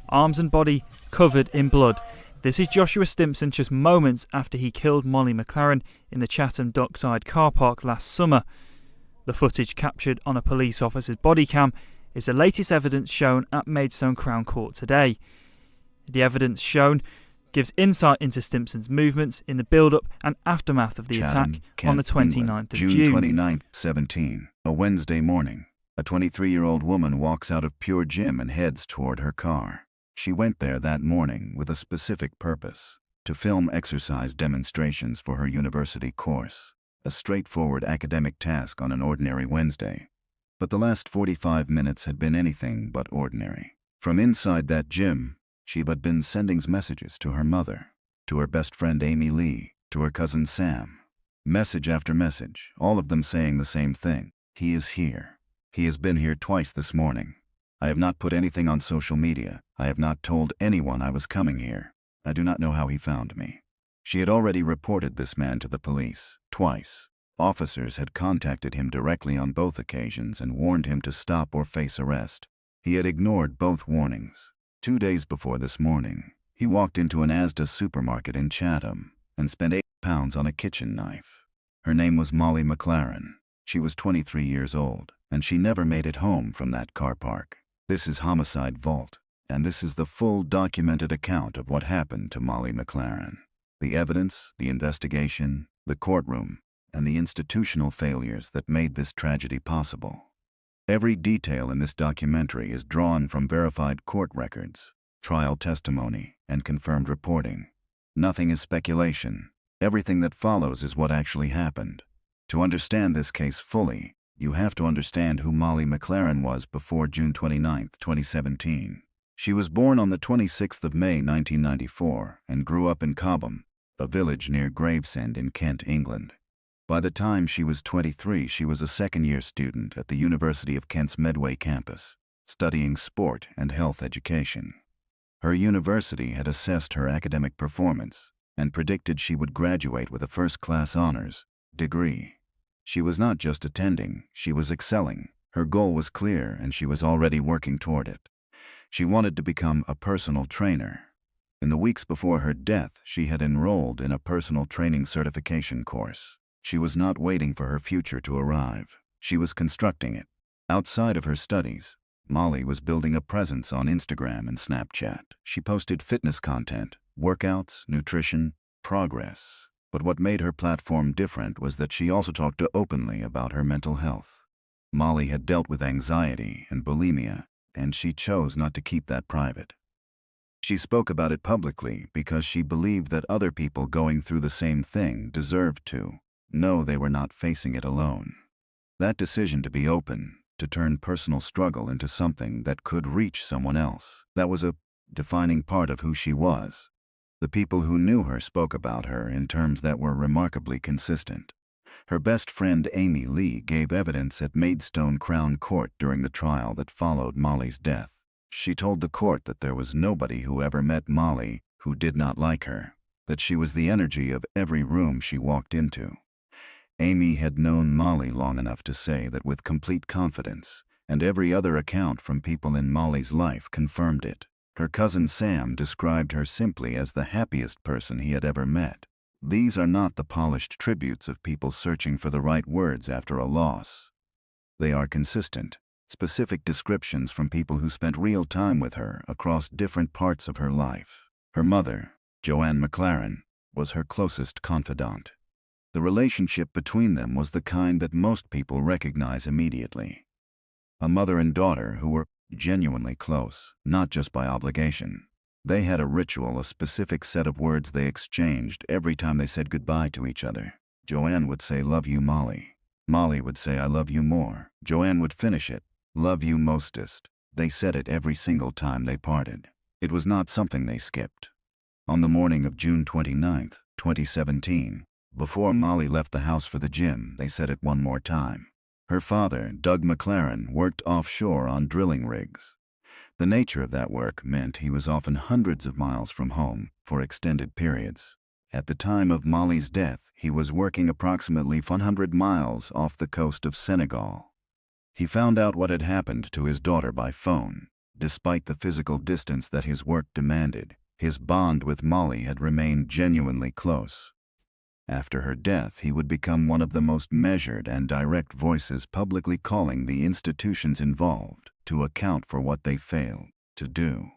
arms and body covered in blood. This is Joshua Stimpson just moments after he killed Molly McLaren in the Chatham dockside car park last summer. The footage captured on a police officer's body cam is the latest evidence shown at Maidstone Crown Court today. The evidence shown gives insight into Stimpson's movements in the build-up and aftermath of the attack on the 29th of June. June 29th, 17, a Wednesday morning. A 23-year-old woman walks out of Pure Gym and heads toward her car. She went there that morning with a specific purpose: to film exercise demonstrations for her university course, a straightforward academic task on an ordinary Wednesday. But the last 45 minutes had been anything but ordinary. From inside that gym, she had been sending messages to her mother, to her best friend Amy Lee, to her cousin Sam. Message after message, all of them saying the same thing: he is here. He has been here twice this morning. I have not put anything on social media. I have not told anyone I was coming here. I do not know how he found me. She had already reported this man to the police, twice. Officers had contacted him directly on both occasions and warned him to stop or face arrest. He had ignored both warnings. 2 days before this morning, he walked into an Asda supermarket in Chatham and spent £8 on a kitchen knife. Her name was Molly McLaren. She was 23 years old, and she never made it home from that car park. This is Homicide Vault, and this is the full documented account of what happened to Molly McLaren. The evidence, the investigation, the courtroom, and the institutional failures that made this tragedy possible. Every detail in this documentary is drawn from verified court records, trial testimony, and confirmed reporting. Nothing is speculation. Everything that follows is what actually happened. To understand this case fully, you have to understand who Molly McLaren was before June 29, 2017. She was born on the 26th of May 1994 and grew up in Cobham, a village near Gravesend in Kent, England. By the time she was 23, she was a second-year student at the University of Kent's Medway campus, studying sport and health education. Her university had assessed her academic performance and predicted she would graduate with a first-class honors degree. She was not just attending, she was excelling. Her goal was clear, and she was already working toward it. She wanted to become a personal trainer. In the weeks before her death, she had enrolled in a personal training certification course. She was not waiting for her future to arrive. She was constructing it. Outside of her studies, Molly was building a presence on Instagram and Snapchat. She posted fitness content, workouts, nutrition, progress. But what made her platform different was that she also talked openly about her mental health. Molly had dealt with anxiety and bulimia, and she chose not to keep that private. She spoke about it publicly because she believed that other people going through the same thing deserved to know they were not facing it alone. That decision to be open, to turn personal struggle into something that could reach someone else, that was a defining part of who she was. The people who knew her spoke about her in terms that were remarkably consistent. Her best friend Amy Lee gave evidence at Maidstone Crown Court during the trial that followed Molly's death. She told the court that there was nobody who ever met Molly who did not like her, that she was the energy of every room she walked into. Amy had known Molly long enough to say that with complete confidence, and every other account from people in Molly's life confirmed it. Her cousin Sam described her simply as the happiest person he had ever met. These are not the polished tributes of people searching for the right words after a loss. They are consistent, specific descriptions from people who spent real time with her across different parts of her life. Her mother, Joanne McLaren, was her closest confidant. The relationship between them was the kind that most people recognize immediately. A mother and daughter who were genuinely close, not just by obligation. They had a ritual, a specific set of words they exchanged every time they said goodbye to each other. Joanne would say, "Love you, Molly." Molly would say, "I love you more." Joanne would finish it, "Love you mostest." They said it every single time they parted. It was not something they skipped. On the morning of June 29, 2017, before Molly left the house for the gym, they said it one more time. Her father, Doug McLaren, worked offshore on drilling rigs. The nature of that work meant he was often hundreds of miles from home for extended periods. At the time of Molly's death, he was working approximately 100 miles off the coast of Senegal. He found out what had happened to his daughter by phone. Despite the physical distance that his work demanded, his bond with Molly had remained genuinely close. After her death, he would become one of the most measured and direct voices, publicly calling the institutions involved to account for what they failed to do.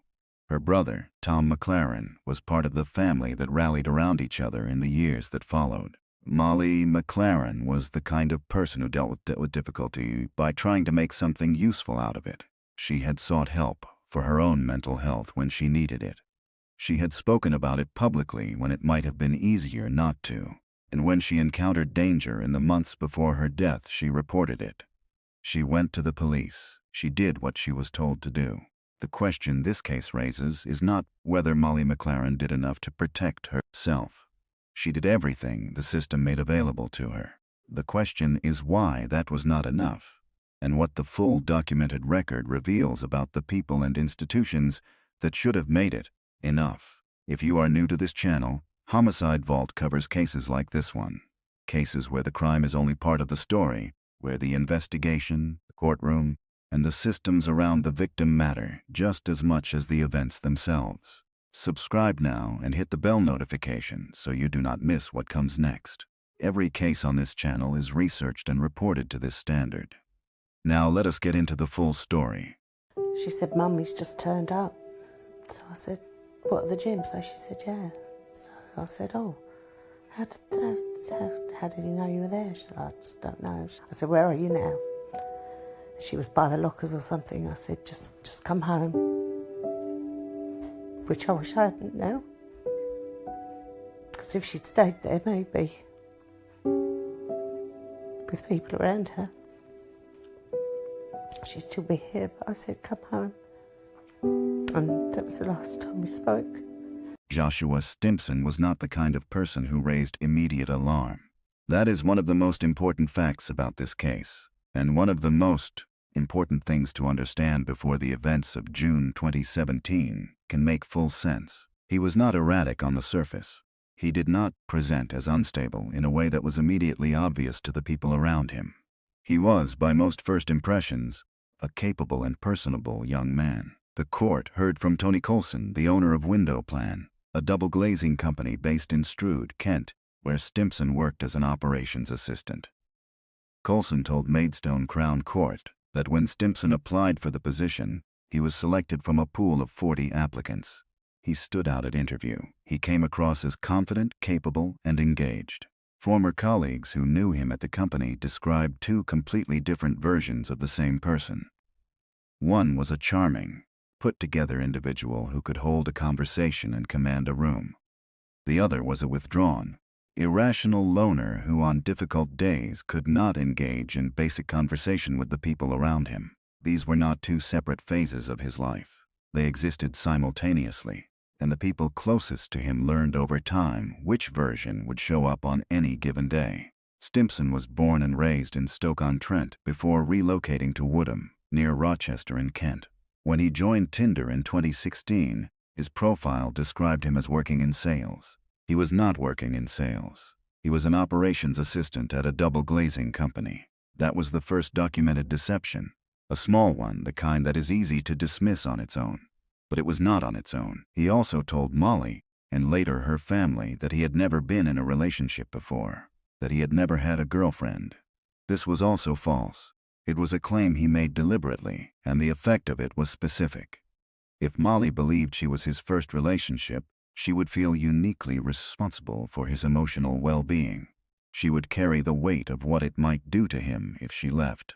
Her brother, Tom McLaren, was part of the family that rallied around each other in the years that followed. Molly McLaren was the kind of person who dealt with difficulty by trying to make something useful out of it. She had sought help for her own mental health when she needed it. She had spoken about it publicly when it might have been easier not to, and when she encountered danger in the months before her death, she reported it. She went to the police. She did what she was told to do. The question this case raises is not whether Molly McLaren did enough to protect herself. She did everything the system made available to her. The question is why that was not enough, and what the full documented record reveals about the people and institutions that should have made it enough. If you are new to this channel, Homicide Vault covers cases like this one. Cases where the crime is only part of the story, where the investigation, the courtroom, and the systems around the victim matter just as much as the events themselves. Subscribe now and hit the bell notification so you do not miss what comes next. Every case on this channel is researched and reported to this standard. Now let us get into the full story. She said, "Mum, he's just turned up." So I said, "What, at the gym?" So she said, "Yeah." So I said, "Oh, how did he know you were there?" She said, "I just don't know." I said, "Where are you now?" She was by the lockers or something. I said, just come home. Which I wish I hadn't now. Because if she'd stayed there, maybe, with people around her, she'd still be here. But I said, come home. And that was the last time we spoke. Joshua Stimpson was not the kind of person who raised immediate alarm. That is one of the most important facts about this case, and one of the most important things to understand before the events of June 2017 can make full sense. He was not erratic on the surface. He did not present as unstable in a way that was immediately obvious to the people around him. He was, by most first impressions, a capable and personable young man. The court heard from Tony Coulson, the owner of Window Plan, a double glazing company based in Strood, Kent, where Stimpson worked as an operations assistant. Coulson told Maidstone Crown Court that when Stimpson applied for the position, he was selected from a pool of 40 applicants. He stood out at interview. He came across as confident, capable, and engaged. Former colleagues who knew him at the company described two completely different versions of the same person. One was a charming, put-together individual who could hold a conversation and command a room. The other was a withdrawn, irrational loner who on difficult days could not engage in basic conversation with the people around him. These were not two separate phases of his life. They existed simultaneously, and the people closest to him learned over time which version would show up on any given day. Stimpson was born and raised in Stoke-on-Trent before relocating to Woodham, near Rochester in Kent. When he joined Tinder in 2016, his profile described him as working in sales. He was not working in sales. He was an operations assistant at a double glazing company. That was the first documented deception, a small one, the kind that is easy to dismiss on its own. But it was not on its own. He also told Molly, and later her family, that he had never been in a relationship before, that he had never had a girlfriend. This was also false. It was a claim he made deliberately, and the effect of it was specific. If Molly believed she was his first relationship, she would feel uniquely responsible for his emotional well-being. She would carry the weight of what it might do to him if she left.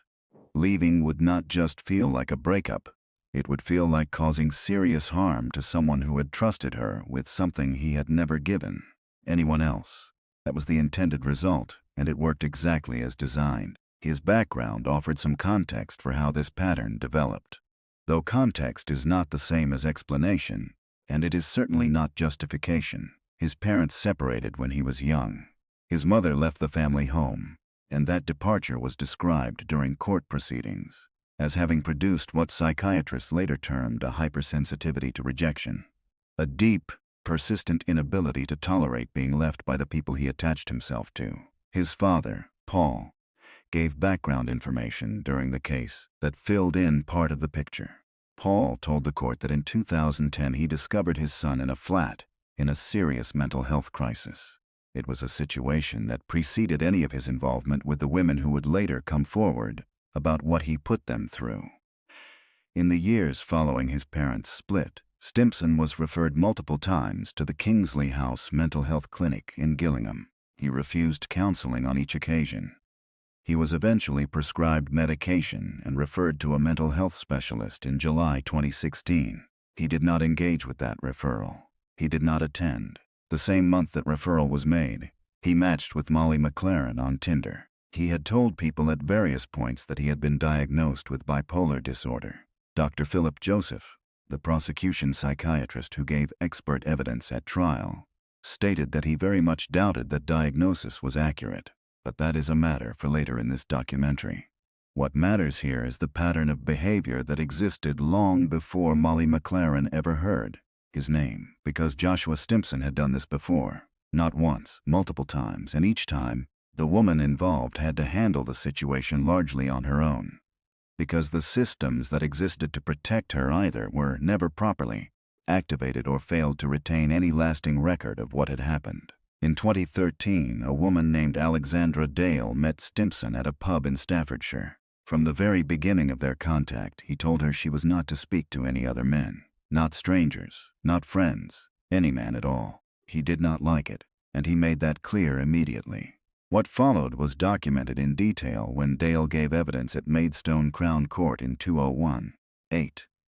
Leaving would not just feel like a breakup. It would feel like causing serious harm to someone who had trusted her with something he had never given anyone else. That was the intended result, and it worked exactly as designed. His background offered some context for how this pattern developed. Though context is not the same as explanation, and it is certainly not justification. His parents separated when he was young. His mother left the family home, and that departure was described during court proceedings as having produced what psychiatrists later termed a hypersensitivity to rejection, a deep, persistent inability to tolerate being left by the people he attached himself to. His father, Paul, gave background information during the case that filled in part of the picture. Paul told the court that in 2010 he discovered his son in a flat in a serious mental health crisis. It was a situation that preceded any of his involvement with the women who would later come forward about what he put them through. In the years following his parents' split, Stimpson was referred multiple times to the Kingsley House Mental Health Clinic in Gillingham. He refused counseling on each occasion. He was eventually prescribed medication and referred to a mental health specialist in July 2016. He did not engage with that referral. He did not attend. The same month that referral was made, he matched with Molly McLaren on Tinder. He had told people at various points that he had been diagnosed with bipolar disorder. Dr. Philip Joseph, the prosecution psychiatrist who gave expert evidence at trial, stated that he very much doubted that diagnosis was accurate, but that is a matter for later in this documentary. What matters here is the pattern of behavior that existed long before Molly McLaren ever heard his name, because Joshua Stimpson had done this before, not once, multiple times, and each time, the woman involved had to handle the situation largely on her own, because the systems that existed to protect her either were never properly activated or failed to retain any lasting record of what had happened. In 2013, a woman named Alexandra Dale met Stimpson at a pub in Staffordshire. From the very beginning of their contact, he told her she was not to speak to any other men, not strangers, not friends, any man at all. He did not like it, and he made that clear immediately. What followed was documented in detail when Dale gave evidence at Maidstone Crown Court in 2018.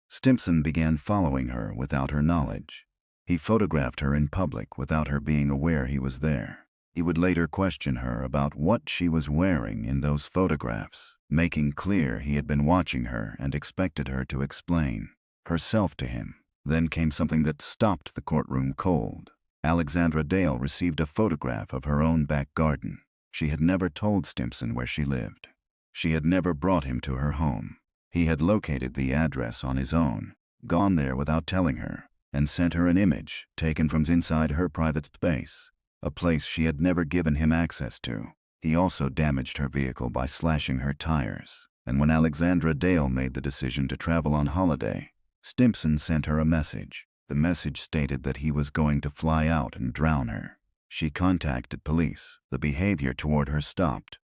Stimpson began following her without her knowledge. He photographed her in public without her being aware he was there. He would later question her about what she was wearing in those photographs, making clear he had been watching her and expected her to explain herself to him. Then came something that stopped the courtroom cold. Alexandra Dale received a photograph of her own back garden. She had never told Stimpson where she lived. She had never brought him to her home. He had located the address on his own, gone there without telling her, and sent her an image taken from inside her private space, a place she had never given him access to. He also damaged her vehicle by slashing her tires. And when Alexandra Dale made the decision to travel on holiday, Stimpson sent her a message. The message stated that he was going to fly out and drown her. She contacted police. The behavior toward her stopped.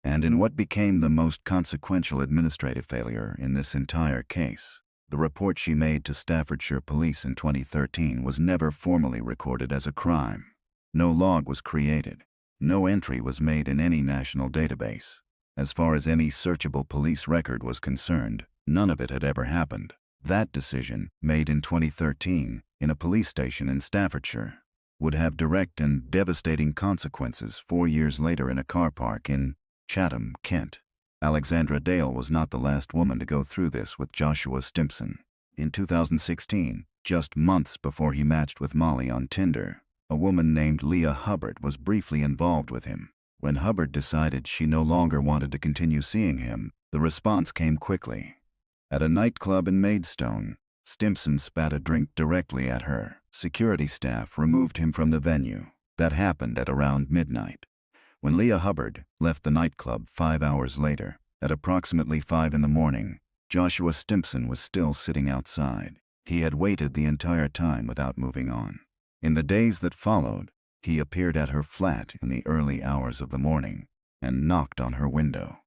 And in what became the most consequential administrative failure in this entire case, the report she made to Staffordshire Police in 2013 was never formally recorded as a crime. No log was created. No entry was made in any national database. As far as any searchable police record was concerned, none of it had ever happened. That decision, made in 2013 in a police station in Staffordshire, would have direct and devastating consequences 4 years later in a car park in Chatham, Kent. Alexandra Dale was not the last woman to go through this with Joshua Stimpson. In 2016, just months before he matched with Molly on Tinder, a woman named Leah Hubbard was briefly involved with him. When Hubbard decided she no longer wanted to continue seeing him, the response came quickly. At a nightclub in Maidstone, Stimpson spat a drink directly at her. Security staff removed him from the venue. That happened at around midnight. When Leah Hubbard left the nightclub 5 hours later, at approximately 5 in the morning, Joshua Stimpson was still sitting outside. He had waited the entire time without moving on. In the days that followed, he appeared at her flat in the early hours of the morning and knocked on her window.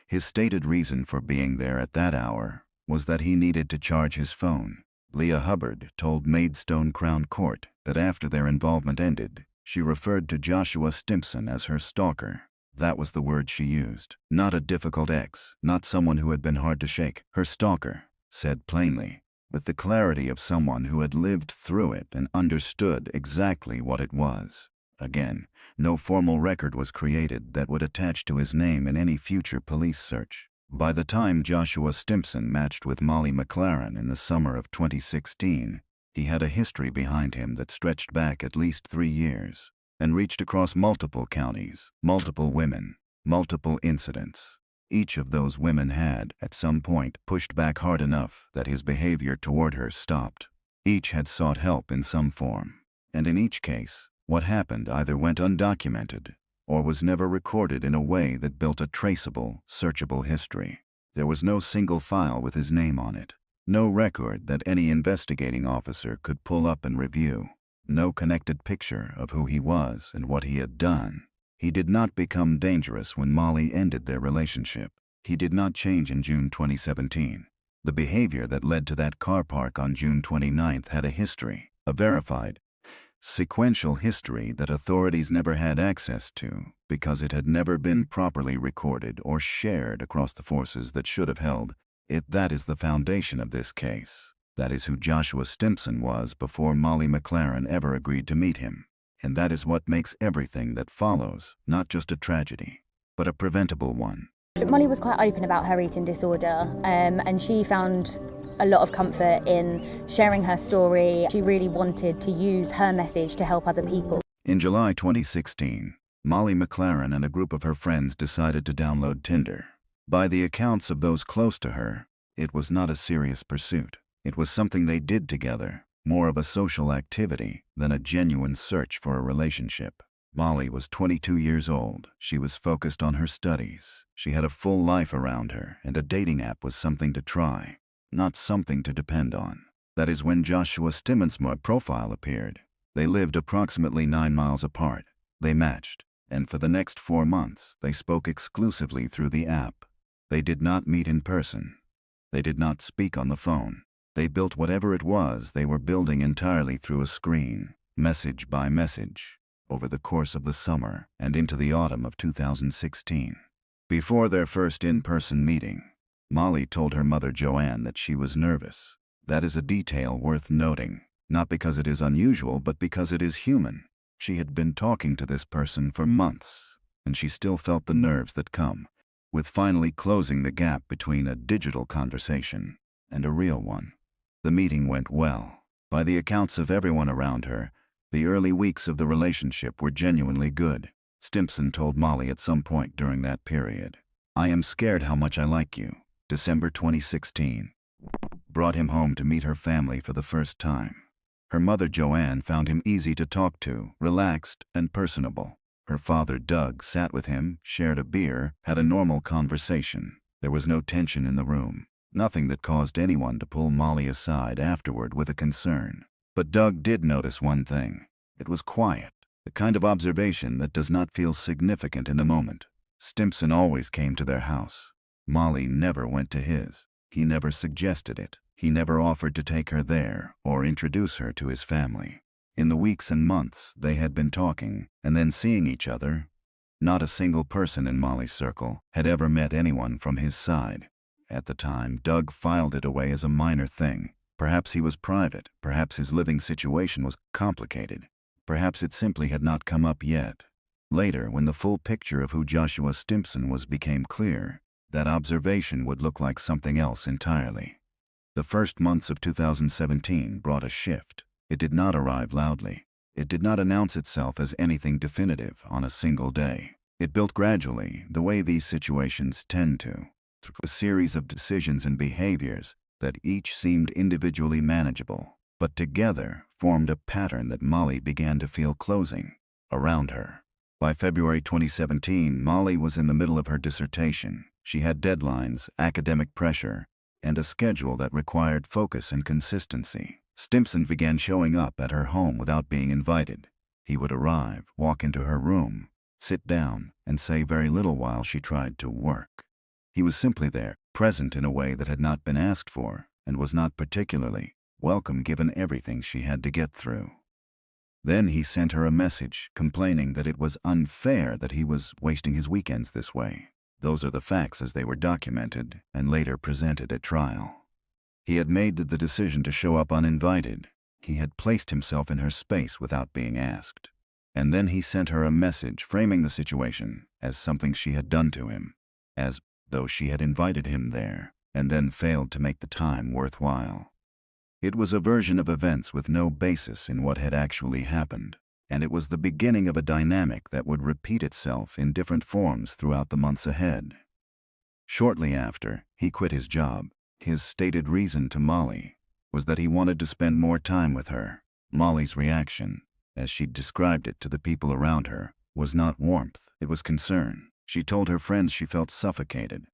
His stated reason for being there at that hour was that he needed to charge his phone. Leah Hubbard told Maidstone Crown Court that after their involvement ended, she referred to Joshua Stimpson as her stalker. That was the word she used. Not a difficult ex, not someone who had been hard to shake. Her stalker, said plainly, with the clarity of someone who had lived through it and understood exactly what it was. Again, no formal record was created that would attach to his name in any future police search. By the time Joshua Stimpson matched with Molly McLaren in the summer of 2016, he had a history behind him that stretched back at least 3 years and reached across multiple counties, multiple women, multiple incidents. Each of those women had, at some point, pushed back hard enough that his behavior toward her stopped. Each had sought help in some form, and in each case, what happened either went undocumented or was never recorded in a way that built a traceable, searchable history. There was no single file with his name on it. No record that any investigating officer could pull up and review. No connected picture of who he was and what he had done. He did not become dangerous when Molly ended their relationship. He did not change in June 2017. The behavior that led to that car park on June 29th had a history, a verified, sequential history that authorities never had access to because it had never been properly recorded or shared across the forces that should have held it. That is the foundation of this case. That is who Joshua Stimpson was before Molly McLaren ever agreed to meet him. And that is what makes everything that follows not just a tragedy, but a preventable one. Molly was quite open about her eating disorder, and she found a lot of comfort in sharing her story. She really wanted to use her message to help other people. In July 2016, Molly McLaren and a group of her friends decided to download Tinder. By the accounts of those close to her, it was not a serious pursuit. It was something they did together, more of a social activity than a genuine search for a relationship. Molly was 22 years old. She was focused on her studies. She had a full life around her, and a dating app was something to try, not something to depend on. That is when Joshua Stimpson's profile appeared. They lived approximately 9 miles apart. They matched, and for the next 4 months, they spoke exclusively through the app. They did not meet in person. They did not speak on the phone. They built whatever it was they were building entirely through a screen, message by message, over the course of the summer and into the autumn of 2016. Before their first in-person meeting, Molly told her mother Joanne that she was nervous. That is a detail worth noting, not because it is unusual, but because it is human. She had been talking to this person for months, and she still felt the nerves that come with finally closing the gap between a digital conversation and a real one. The meeting went well. By the accounts of everyone around her, the early weeks of the relationship were genuinely good. Stimpson told Molly at some point during that period, "I am scared how much I like you." December 2016 brought him home to meet her family for the first time. Her mother Joanne found him easy to talk to, relaxed and personable. Her father Doug sat with him, shared a beer, had a normal conversation. There was no tension in the room. Nothing that caused anyone to pull Molly aside afterward with a concern. But Doug did notice one thing. It was quiet, the kind of observation that does not feel significant in the moment. Stimpson always came to their house. Molly never went to his. He never suggested it. He never offered to take her there or introduce her to his family. In the weeks and months they had been talking and then seeing each other, not a single person in Molly's circle had ever met anyone from his side. At the time, Doug filed it away as a minor thing. Perhaps he was private. Perhaps his living situation was complicated. Perhaps it simply had not come up yet. Later, when the full picture of who Joshua Stimpson was became clear, that observation would look like something else entirely. The first months of 2017 brought a shift. It did not arrive loudly. It did not announce itself as anything definitive on a single day. It built gradually, the way these situations tend to, through a series of decisions and behaviors that each seemed individually manageable, but together formed a pattern that Molly began to feel closing around her. By February 2017, Molly was in the middle of her dissertation. She had deadlines, academic pressure, and a schedule that required focus and consistency. Stimpson began showing up at her home without being invited. He would arrive, walk into her room, sit down, and say very little while she tried to work. He was simply there, present in a way that had not been asked for, and was not particularly welcome given everything she had to get through. Then he sent her a message complaining that it was unfair that he was wasting his weekends this way. Those are the facts as they were documented and later presented at trial. He had made the decision to show up uninvited. He had placed himself in her space without being asked. And then he sent her a message framing the situation as something she had done to him, as though she had invited him there and then failed to make the time worthwhile. It was a version of events with no basis in what had actually happened, and it was the beginning of a dynamic that would repeat itself in different forms throughout the months ahead. Shortly after, he quit his job. His stated reason to Molly was that he wanted to spend more time with her. Molly's reaction, as she described it to the people around her, was not warmth, it was concern. She told her friends she felt suffocated.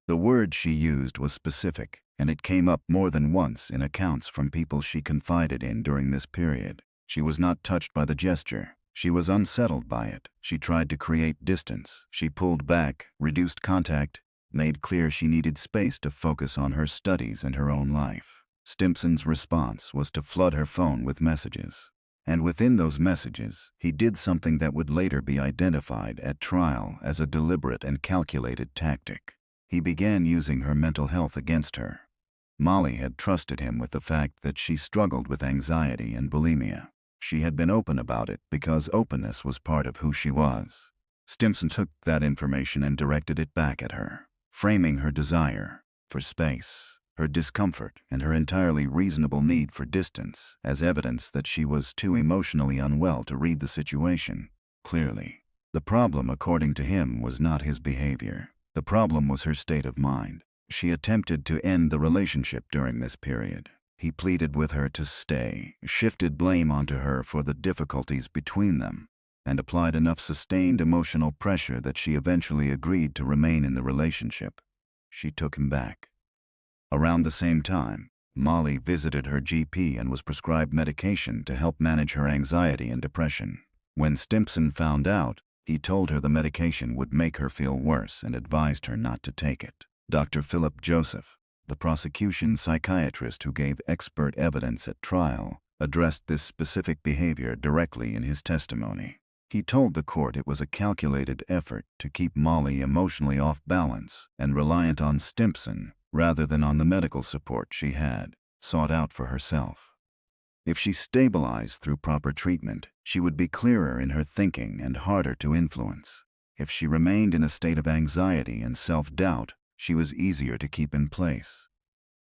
The word she used was specific. and it came up more than once in accounts from people she confided in during this period. She was not touched by the gesture. She was unsettled by it. She tried to create distance. She pulled back, reduced contact, made clear she needed space to focus on her studies and her own life. Stimpson's response was to flood her phone with messages. And within those messages, he did something that would later be identified at trial as a deliberate and calculated tactic. He began using her mental health against her. Molly had trusted him with the fact that she struggled with anxiety and bulimia. She had been open about it because openness was part of who she was. Stimpson took that information and directed it back at her, framing her desire for space, her discomfort, and her entirely reasonable need for distance as evidence that she was too emotionally unwell to read the situation clearly. The problem, according to him, was not his behavior. The problem was her state of mind. She attempted to end the relationship during this period. He pleaded with her to stay, shifted blame onto her for the difficulties between them, and applied enough sustained emotional pressure that she eventually agreed to remain in the relationship. She took him back. Around the same time, Molly visited her GP and was prescribed medication to help manage her anxiety and depression. When Stimpson found out, he told her the medication would make her feel worse and advised her not to take it. Dr. Philip Joseph, the prosecution psychiatrist who gave expert evidence at trial, addressed this specific behavior directly in his testimony. He told the court it was a calculated effort to keep Molly emotionally off balance and reliant on Stimpson rather than on the medical support she had sought out for herself. If she stabilized through proper treatment, she would be clearer in her thinking and harder to influence. If she remained in a state of anxiety and self-doubt, she was easier to keep in place.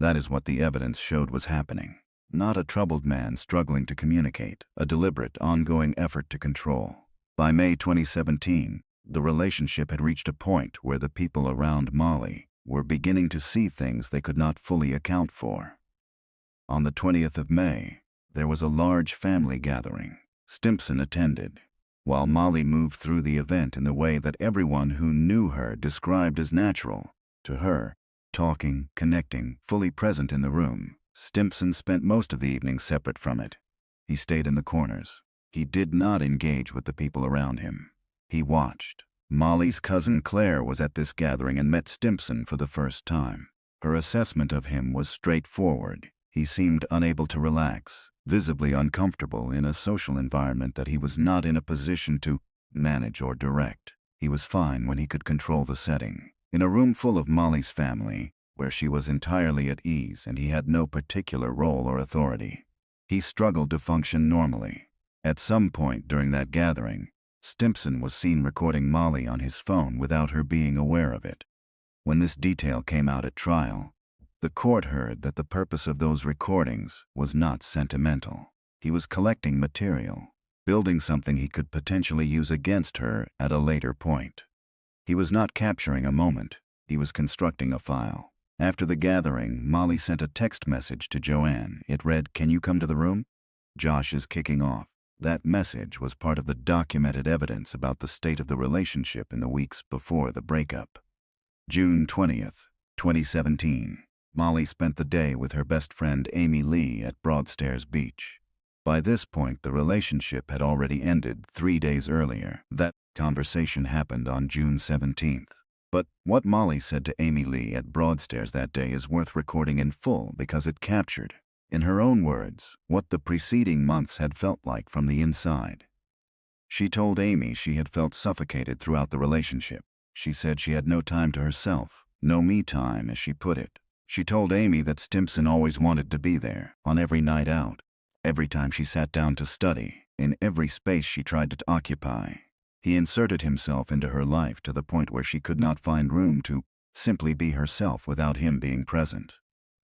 That is what the evidence showed was happening. Not a troubled man struggling to communicate, a deliberate, ongoing effort to control. By May 2017, the relationship had reached a point where the people around Molly were beginning to see things they could not fully account for. On the 20th of May, there was a large family gathering. Stimpson attended, while Molly moved through the event in the way that everyone who knew her described as natural. To her, talking, connecting, fully present in the room. Stimpson spent most of the evening separate from it. He stayed in the corners. He did not engage with the people around him. He watched. Molly's cousin Claire was at this gathering and met Stimpson for the first time. Her assessment of him was straightforward. He seemed unable to relax, visibly uncomfortable in a social environment that he was not in a position to manage or direct. He was fine when he could control the setting. In a room full of Molly's family, where she was entirely at ease and he had no particular role or authority, he struggled to function normally. At some point during that gathering, Stimpson was seen recording Molly on his phone without her being aware of it. When this detail came out at trial, the court heard that the purpose of those recordings was not sentimental. He was collecting material, building something he could potentially use against her at a later point. He was not capturing a moment, he was constructing a file. After the gathering, Molly sent a text message to Joanne. It read, "Can you come to the room? Josh is kicking off." That message was part of the documented evidence about the state of the relationship in the weeks before the breakup. June 20th, 2017. Molly spent the day with her best friend Amy Lee at Broadstairs Beach. By this point, the relationship had already ended 3 days earlier. That conversation happened on June 17th. But what Molly said to Amy Lee at Broadstairs that day is worth recording in full because it captured, in her own words, what the preceding months had felt like from the inside. She told Amy she had felt suffocated throughout the relationship. She said she had no time to herself, no me time, as she put it. She told Amy that Stimpson always wanted to be there, on every night out, every time she sat down to study, in every space she tried to occupy. He inserted himself into her life to the point where she could not find room to simply be herself without him being present.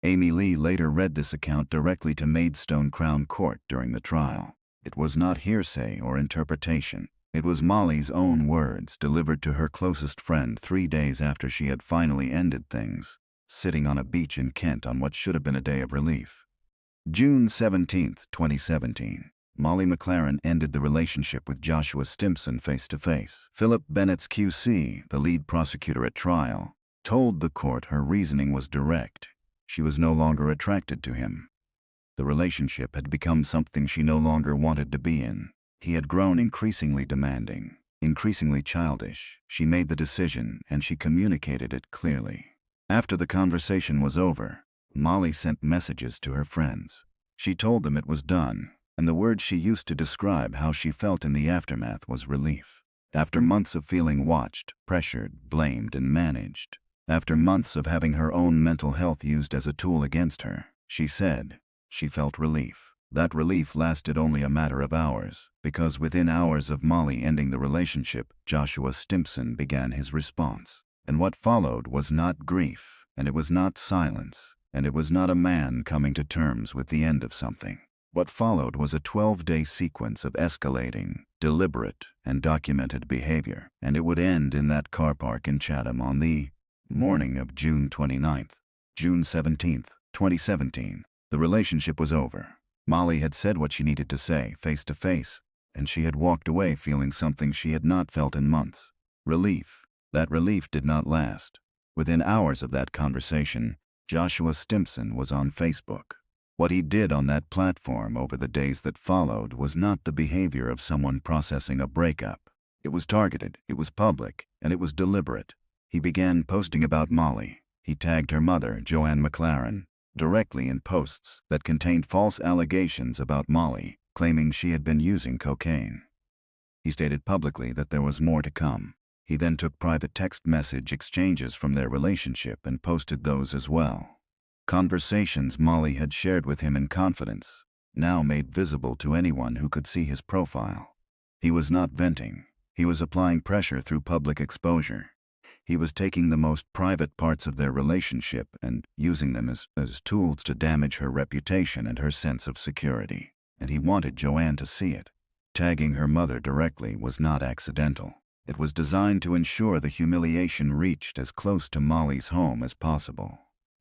Amy Lee later read this account directly to Maidstone Crown Court during the trial. It was not hearsay or interpretation. It was Molly's own words delivered to her closest friend 3 days after she had finally ended things, sitting on a beach in Kent on what should have been a day of relief. June 17th, 2017. Molly McLaren ended the relationship with Joshua Stimpson face-to-face. Philip Bennett's QC, the lead prosecutor at trial, told the court her reasoning was direct. She was no longer attracted to him. The relationship had become something she no longer wanted to be in. He had grown increasingly demanding, increasingly childish. She made the decision, and she communicated it clearly. After the conversation was over, Molly sent messages to her friends. She told them it was done, and the word she used to describe how she felt in the aftermath was relief. After months of feeling watched, pressured, blamed, and managed, after months of having her own mental health used as a tool against her, she said she felt relief. That relief lasted only a matter of hours, because within hours of Molly ending the relationship, Joshua Stimpson began his response. And what followed was not grief, and it was not silence, and it was not a man coming to terms with the end of something. What followed was a 12-day sequence of escalating, deliberate, and documented behavior, and it would end in that car park in Chatham on the morning of June 29th. June 17th, 2017. The relationship was over. Molly had said what she needed to say, face to face, and she had walked away feeling something she had not felt in months. Relief. That relief did not last. Within hours of that conversation, Joshua Stimpson was on Facebook. What he did on that platform over the days that followed was not the behavior of someone processing a breakup. It was targeted, it was public, and it was deliberate. He began posting about Molly. He tagged her mother, Molly McLaren, directly in posts that contained false allegations about Molly, claiming she had been using cocaine. He stated publicly that there was more to come. He then took private text message exchanges from their relationship and posted those as well. Conversations Molly had shared with him in confidence, now made visible to anyone who could see his profile. He was not venting. He was applying pressure through public exposure. He was taking the most private parts of their relationship and using them as tools to damage her reputation and her sense of security. And he wanted Joanne to see it. Tagging her mother directly was not accidental. It was designed to ensure the humiliation reached as close to Molly's home as possible.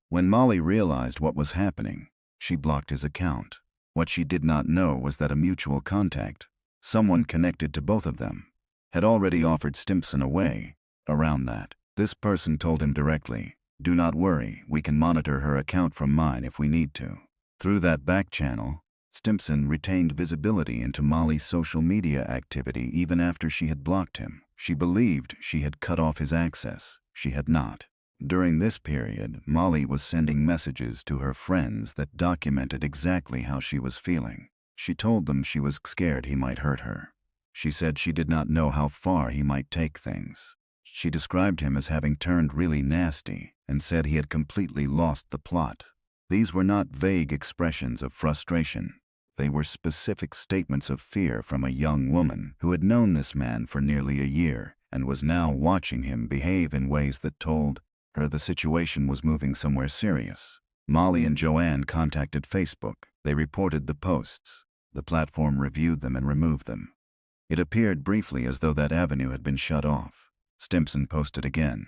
When Molly realized what was happening, she blocked his account. What she did not know was that a mutual contact, someone connected to both of them, had already offered Stimpson a way around that. This person told him directly, "Do not worry, we can monitor her account from mine if we need to." Through that back channel, Stimpson retained visibility into Molly's social media activity even after she had blocked him. She believed she had cut off his access. She had not. During this period, Molly was sending messages to her friends that documented exactly how she was feeling. She told them she was scared he might hurt her. She said she did not know how far he might take things. She described him as having turned really nasty and said he had completely lost the plot. These were not vague expressions of frustration. They were specific statements of fear from a young woman who had known this man for nearly a year and was now watching him behave in ways that told her the situation was moving somewhere serious. Molly and Joanne contacted Facebook. They reported the posts. The platform reviewed them and removed them. It appeared briefly as though that avenue had been shut off. Stimpson posted again.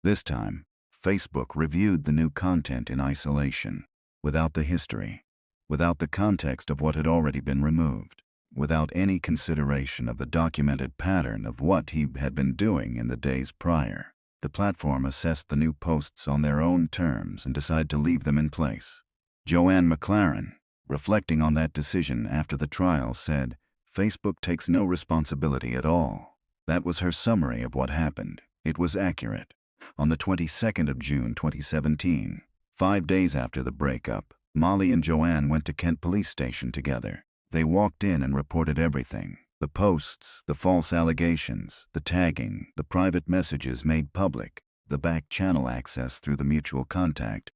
This time, Facebook reviewed the new content in isolation, without the history, without the context of what had already been removed, without any consideration of the documented pattern of what he had been doing in the days prior. The platform assessed the new posts on their own terms and decided to leave them in place. Joanne McLaren, reflecting on that decision after the trial, said, "Facebook takes no responsibility at all." That was her summary of what happened. It was accurate. On the 22nd of June 2017, 5 days after the breakup, Molly and Joanne went to Kent Police Station together. They walked in and reported everything. The posts, the false allegations, the tagging, the private messages made public, the back channel access through the mutual contact,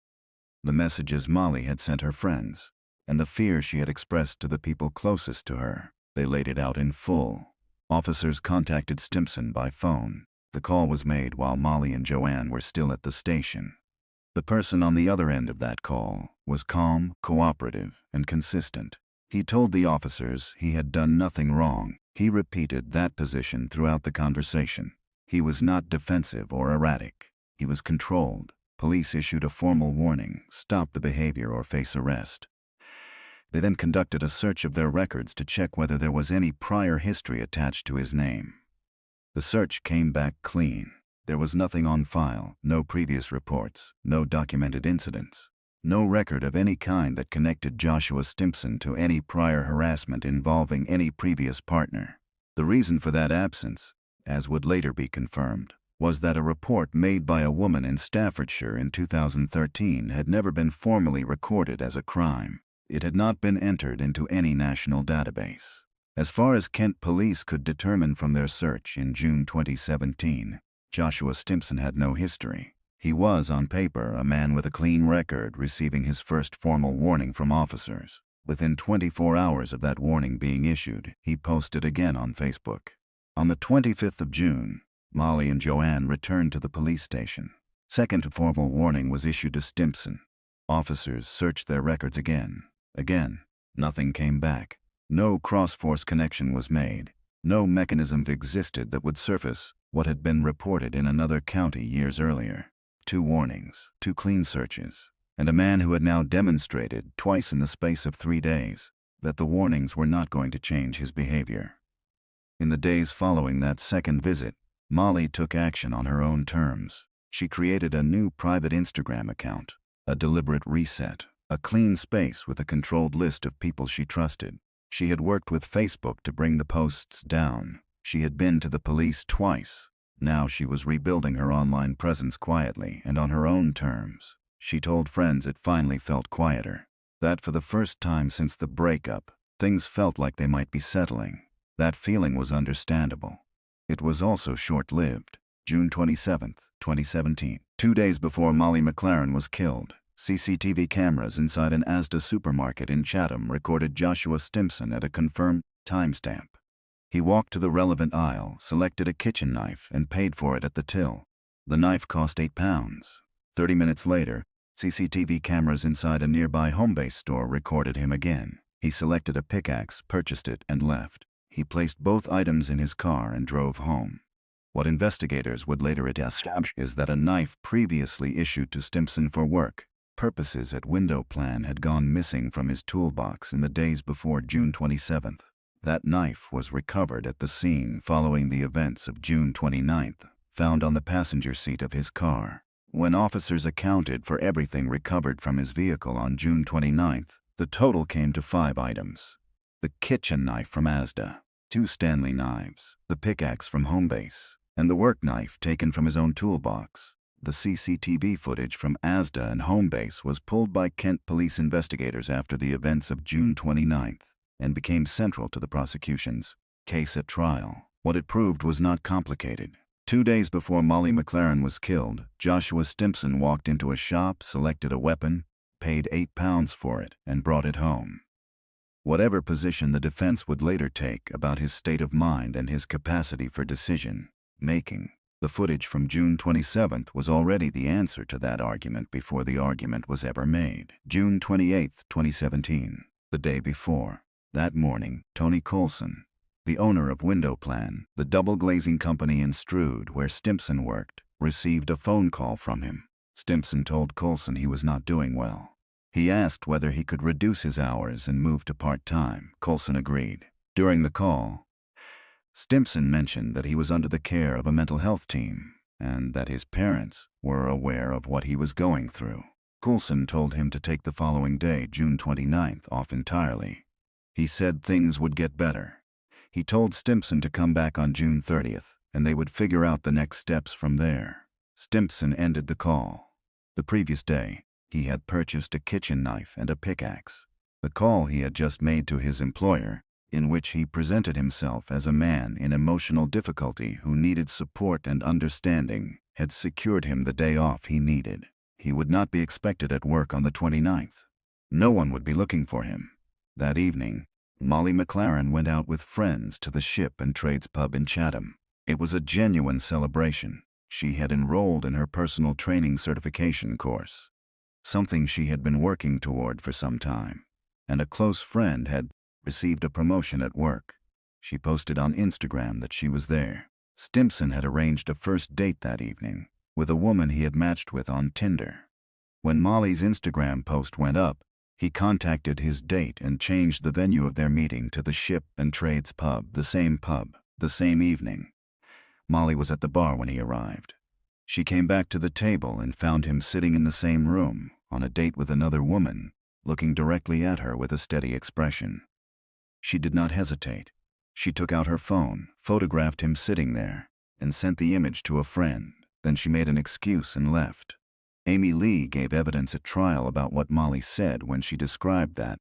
the messages Molly had sent her friends, and the fear she had expressed to the people closest to her. They laid it out in full. Officers contacted Stimpson by phone. The call was made while Molly and Joanne were still at the station. The person on the other end of that call was calm, cooperative, and consistent. He told the officers he had done nothing wrong. He repeated that position throughout the conversation. He was not defensive or erratic. He was controlled. Police issued a formal warning, stop the behavior or face arrest. They then conducted a search of their records to check whether there was any prior history attached to his name. The search came back clean. There was nothing on file, no previous reports, no documented incidents. No record of any kind that connected Joshua Stimpson to any prior harassment involving any previous partner. The reason for that absence, as would later be confirmed, was that a report made by a woman in Staffordshire in 2013 had never been formally recorded as a crime. It had not been entered into any national database. As far as Kent police could determine from their search in June 2017, Joshua Stimpson had no history. He was, on paper, a man with a clean record, receiving his first formal warning from officers. Within 24 hours of that warning being issued, he posted again on Facebook. On the 25th of June, Molly and Joanne returned to the police station. Second formal warning was issued to Stimpson. Officers searched their records again. Again, nothing came back. No cross-force connection was made. No mechanism existed that would surface what had been reported in another county years earlier. 2 warnings, 2 clean searches, and a man who had now demonstrated, twice in the space of 3 days, that the warnings were not going to change his behavior. In the days following that second visit, Molly took action on her own terms. She created a new private Instagram account, a deliberate reset, a clean space with a controlled list of people she trusted. She had worked with Facebook to bring the posts down. She had been to the police twice. Now she was rebuilding her online presence quietly and on her own terms. She told friends it finally felt quieter. That for the first time since the breakup, things felt like they might be settling. That feeling was understandable. It was also short-lived. June 27, 2017. 2 days before Molly McLaren was killed, CCTV cameras inside an Asda supermarket in Chatham recorded Joshua Stimpson at a confirmed timestamp. He walked to the relevant aisle, selected a kitchen knife, and paid for it at the till. The knife cost £8. 30 minutes later, CCTV cameras inside a nearby Homebase store recorded him again. He selected a pickaxe, purchased it, and left. He placed both items in his car and drove home. What investigators would later establish is that a knife previously issued to Stimpson for work purposes at window plan had gone missing from his toolbox in the days before June 27th. That knife was recovered at the scene following the events of June 29th, found on the passenger seat of his car. When officers accounted for everything recovered from his vehicle on June 29th, the total came to 5 items. The kitchen knife from Asda, 2 Stanley knives, the pickaxe from Homebase, and the work knife taken from his own toolbox. The CCTV footage from Asda and Homebase was pulled by Kent police investigators after the events of June 29th. And became central to the prosecution's case at trial. What it proved was not complicated. 2 days before Molly McLaren was killed, Joshua Stimpson walked into a shop, selected a weapon, paid £8 for it, and brought it home. Whatever position the defense would later take about his state of mind and his capacity for decision-making, the footage from June 27th was already the answer to that argument before the argument was ever made. June 28, 2017, the day before. That morning, Tony Coulson, the owner of Window Plan, the double glazing company in Strood where Stimpson worked, received a phone call from him. Stimpson told Coulson he was not doing well. He asked whether he could reduce his hours and move to part-time. Coulson agreed. During the call, Stimpson mentioned that he was under the care of a mental health team and that his parents were aware of what he was going through. Coulson told him to take the following day, June 29th, off entirely. He said things would get better. He told Stimpson to come back on June 30th, and they would figure out the next steps from there. Stimpson ended the call. The previous day, he had purchased a kitchen knife and a pickaxe. The call he had just made to his employer, in which he presented himself as a man in emotional difficulty who needed support and understanding, had secured him the day off he needed. He would not be expected at work on the 29th. No one would be looking for him. That evening, Molly McLaren went out with friends to the Ship and Trades pub in Chatham. It was a genuine celebration. She had enrolled in her personal training certification course, something she had been working toward for some time, and a close friend had received a promotion at work. She posted on Instagram that she was there. Stimpson had arranged a first date that evening with a woman he had matched with on Tinder. When Molly's Instagram post went up, he contacted his date and changed the venue of their meeting to the Ship and Trades pub, the same evening. Molly was at the bar when he arrived. She came back to the table and found him sitting in the same room, on a date with another woman, looking directly at her with a steady expression. She did not hesitate. She took out her phone, photographed him sitting there, and sent the image to a friend. Then she made an excuse and left. Amy Lee gave evidence at trial about what Molly said when she described that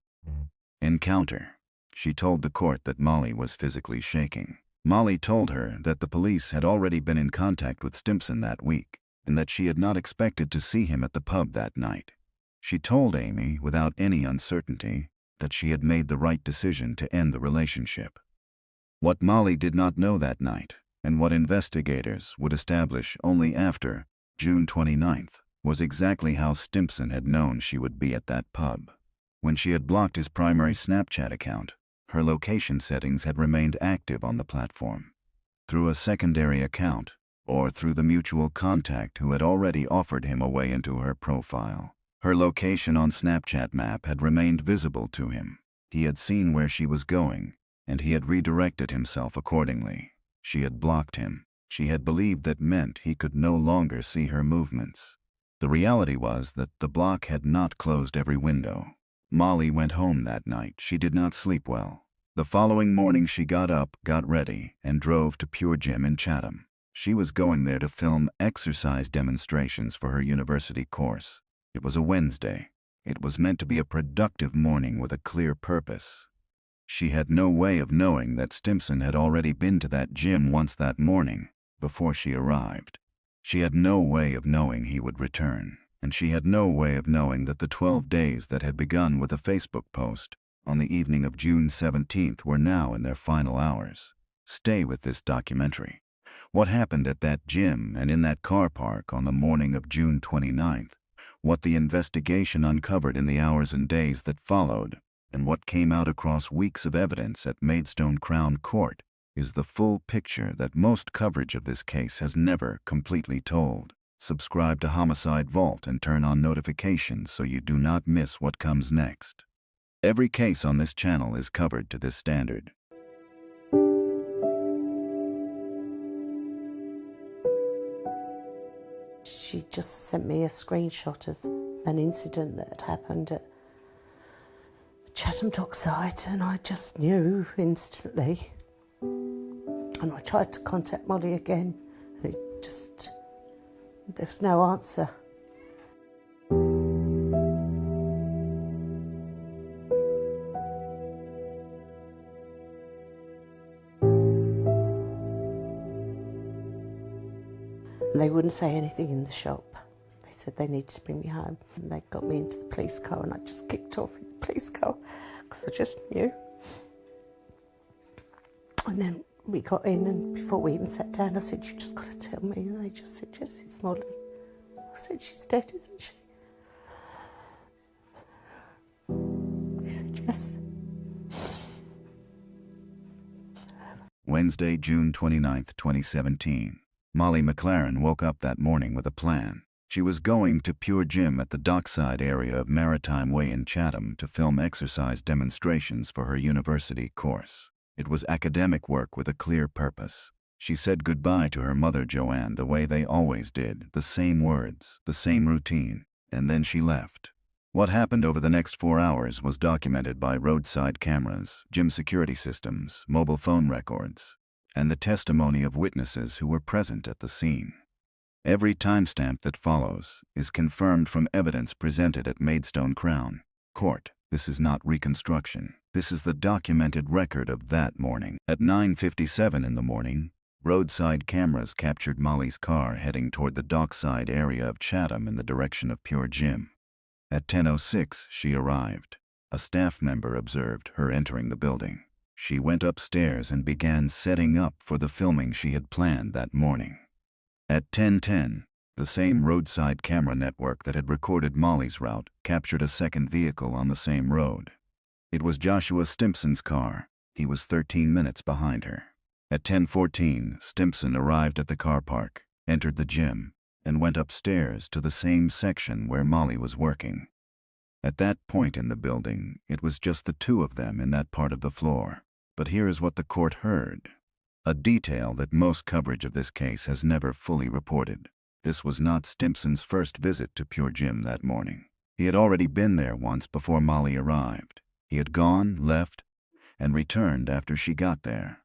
encounter. She told the court that Molly was physically shaking. Molly told her that the police had already been in contact with Stimpson that week, and that she had not expected to see him at the pub that night. She told Amy, without any uncertainty, that she had made the right decision to end the relationship. What Molly did not know that night, and what investigators would establish only after June 29th, was exactly how Stimpson had known she would be at that pub. When she had blocked his primary Snapchat account, her location settings had remained active on the platform. Through a secondary account, or through the mutual contact who had already offered him a way into her profile, her location on Snapchat map had remained visible to him. He had seen where she was going, and he had redirected himself accordingly. She had blocked him. She had believed that meant he could no longer see her movements. The reality was that the block had not closed every window. Molly went home that night. She did not sleep well. The following morning she got up, got ready, and drove to Pure Gym in Chatham. She was going there to film exercise demonstrations for her university course. It was a Wednesday. It was meant to be a productive morning with a clear purpose. She had no way of knowing that Stimpson had already been to that gym once that morning, before she arrived. She had no way of knowing he would return, and she had no way of knowing that the 12 days that had begun with a Facebook post on the evening of June 17th were now in their final hours. Stay with this documentary. What happened at that gym and in that car park on the morning of June 29th, what the investigation uncovered in the hours and days that followed, and what came out across weeks of evidence at Maidstone Crown Court is the full picture that most coverage of this case has never completely told. Subscribe to Homicide Vault and turn on notifications so you do not miss what comes next. Every case on this channel is covered to this standard. She just sent me a screenshot of an incident that had happened at Chatham Dockside, and I just knew instantly. And I tried to contact Molly again, and there was no answer. And they wouldn't say anything in the shop. They said they needed to bring me home. And they got me into the police car, and I just kicked off in the police car because I just knew. And then we got in, and before we even sat down, I said, "You just got to tell me." And they just said, "Yes, it's Molly." I said, "She's dead, isn't she?" They said, "Yes." Wednesday, June 29th, 2017. Molly McLaren woke up that morning with a plan. She was going to Pure Gym at the Dockside area of Maritime Way in Chatham to film exercise demonstrations for her university course. It was academic work with a clear purpose. She said goodbye to her mother Joanne the way they always did, the same words, the same routine, and then she left. What happened over the next 4 hours was documented by roadside cameras, gym security systems, mobile phone records, and the testimony of witnesses who were present at the scene. Every timestamp that follows is confirmed from evidence presented at Maidstone Crown Court. This is not reconstruction. This is the documented record of that morning. At 9:57 in the morning, roadside cameras captured Molly's car heading toward the Dockside area of Chatham in the direction of Pure Gym. At 10:06, she arrived. A staff member observed her entering the building. She went upstairs and began setting up for the filming she had planned that morning. At 10:10, the same roadside camera network that had recorded Molly's route captured a second vehicle on the same road. It was Joshua Stimpson's car. He was 13 minutes behind her. At 10:14, Stimpson arrived at the car park, entered the gym, and went upstairs to the same section where Molly was working. At that point in the building, it was just the two of them in that part of the floor. But here is what the court heard. A detail that most coverage of this case has never fully reported. This was not Stimpson's first visit to Pure Gym that morning. He had already been there once before Molly arrived. He had gone, left, and returned after she got there,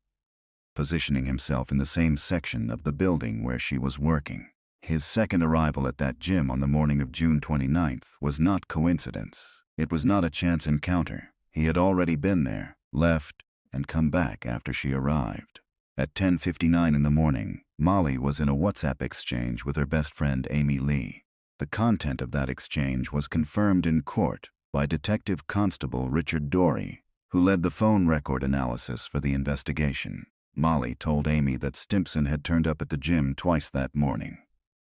positioning himself in the same section of the building where she was working. His second arrival at that gym on the morning of June 29th was not coincidence. It was not a chance encounter. He had already been there, left, and come back after she arrived. At 10:59 in the morning, Molly was in a WhatsApp exchange with her best friend Amy Lee. The content of that exchange was confirmed in court by Detective Constable Richard Dory, who led the phone record analysis for the investigation. Molly told Amy that Stimpson had turned up at the gym twice that morning.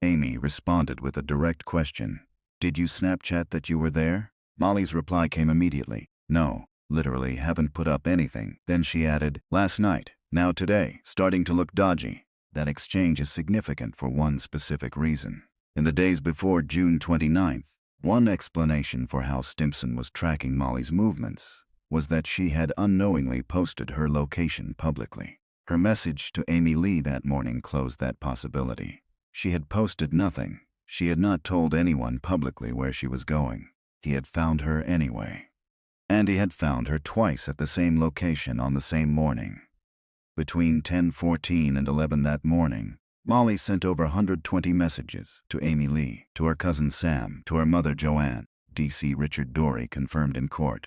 Amy responded with a direct question. "Did you Snapchat that you were there?" Molly's reply came immediately. "No, literally haven't put up anything." Then she added, "Last night, now today, starting to look dodgy." That exchange is significant for one specific reason. In the days before June 29th, one explanation for how Stimpson was tracking Molly's movements was that she had unknowingly posted her location publicly. Her message to Amy Lee that morning closed that possibility. She had posted nothing. She had not told anyone publicly where she was going. He had found her anyway. And he had found her twice at the same location on the same morning. Between 10:14 and 11 that morning, Molly sent over 120 messages to Amy Lee, to her cousin Sam, to her mother Joanne. DC Richard Dory confirmed in court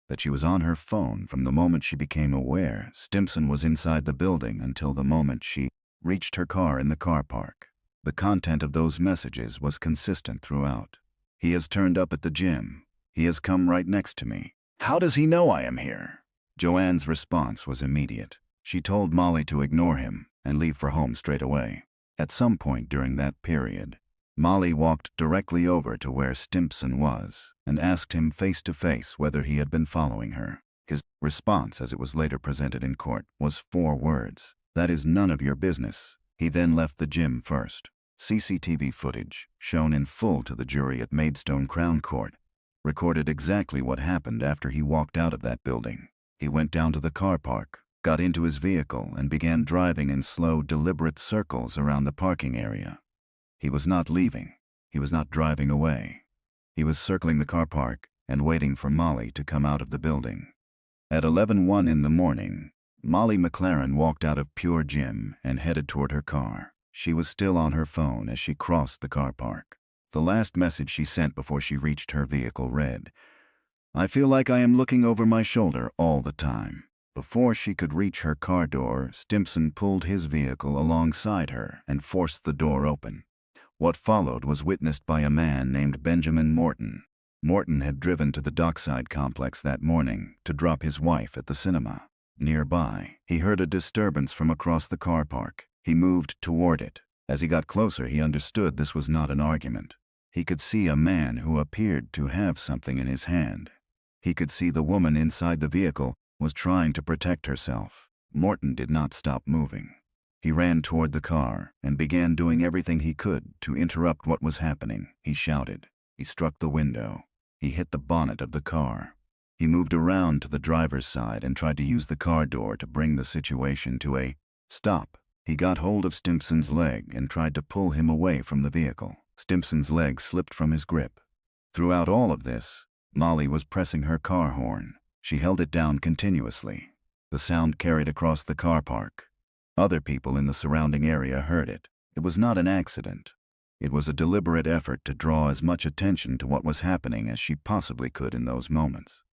that she was on her phone from the moment she became aware Stimpson was inside the building until the moment she reached her car in the car park. The content of those messages was consistent throughout. "He has turned up at the gym. He has come right next to me. How does he know I am here?" Joanne's response was immediate. She told Molly to ignore him and leave for home straight away. At some point during that period, Molly walked directly over to where Stimpson was and asked him face to face whether he had been following her. His response, as it was later presented in court, was 4 words. "That is none of your business." He then left the gym first. CCTV footage, shown in full to the jury at Maidstone Crown Court, recorded exactly what happened after he walked out of that building. He went down to the car park, got into his vehicle, and began driving in slow, deliberate circles around the parking area. He was not leaving. He was not driving away. He was circling the car park and waiting for Molly to come out of the building. At 11:01 in the morning, Molly McLaren walked out of Pure Gym and headed toward her car. She was still on her phone as she crossed the car park. The last message she sent before she reached her vehicle read, "I feel like I am looking over my shoulder all the time." Before she could reach her car door, Stimpson pulled his vehicle alongside her and forced the door open. What followed was witnessed by a man named Benjamin Morton. Morton had driven to the Dockside complex that morning to drop his wife at the cinema. Nearby, he heard a disturbance from across the car park. He moved toward it. As he got closer, he understood this was not an argument. He could see a man who appeared to have something in his hand. He could see the woman inside the vehicle was trying to protect herself. Morton did not stop moving. He ran toward the car and began doing everything he could to interrupt what was happening. He shouted. He struck the window. He hit the bonnet of the car. He moved around to the driver's side and tried to use the car door to bring the situation to a stop. He got hold of Stimpson's leg and tried to pull him away from the vehicle. Stimpson's leg slipped from his grip. Throughout all of this, Molly was pressing her car horn. She held it down continuously. The sound carried across the car park. Other people in the surrounding area heard it. It was not an accident. It was a deliberate effort to draw as much attention to what was happening as she possibly could in those moments.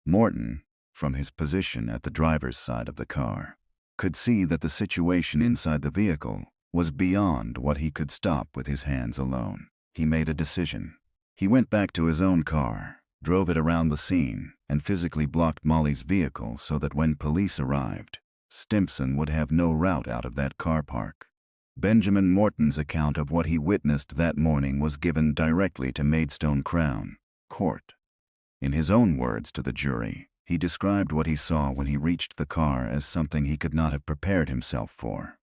Morton, from his position at the driver's side of the car, could see that the situation inside the vehicle was beyond what he could stop with his hands alone. He made a decision. He went back to his own car, drove it around the scene, and physically blocked Molly's vehicle so that when police arrived, Stimpson would have no route out of that car park. Benjamin Morton's account of what he witnessed that morning was given directly to Maidstone Crown Court. In his own words to the jury, he described what he saw when he reached the car as something he could not have prepared himself for.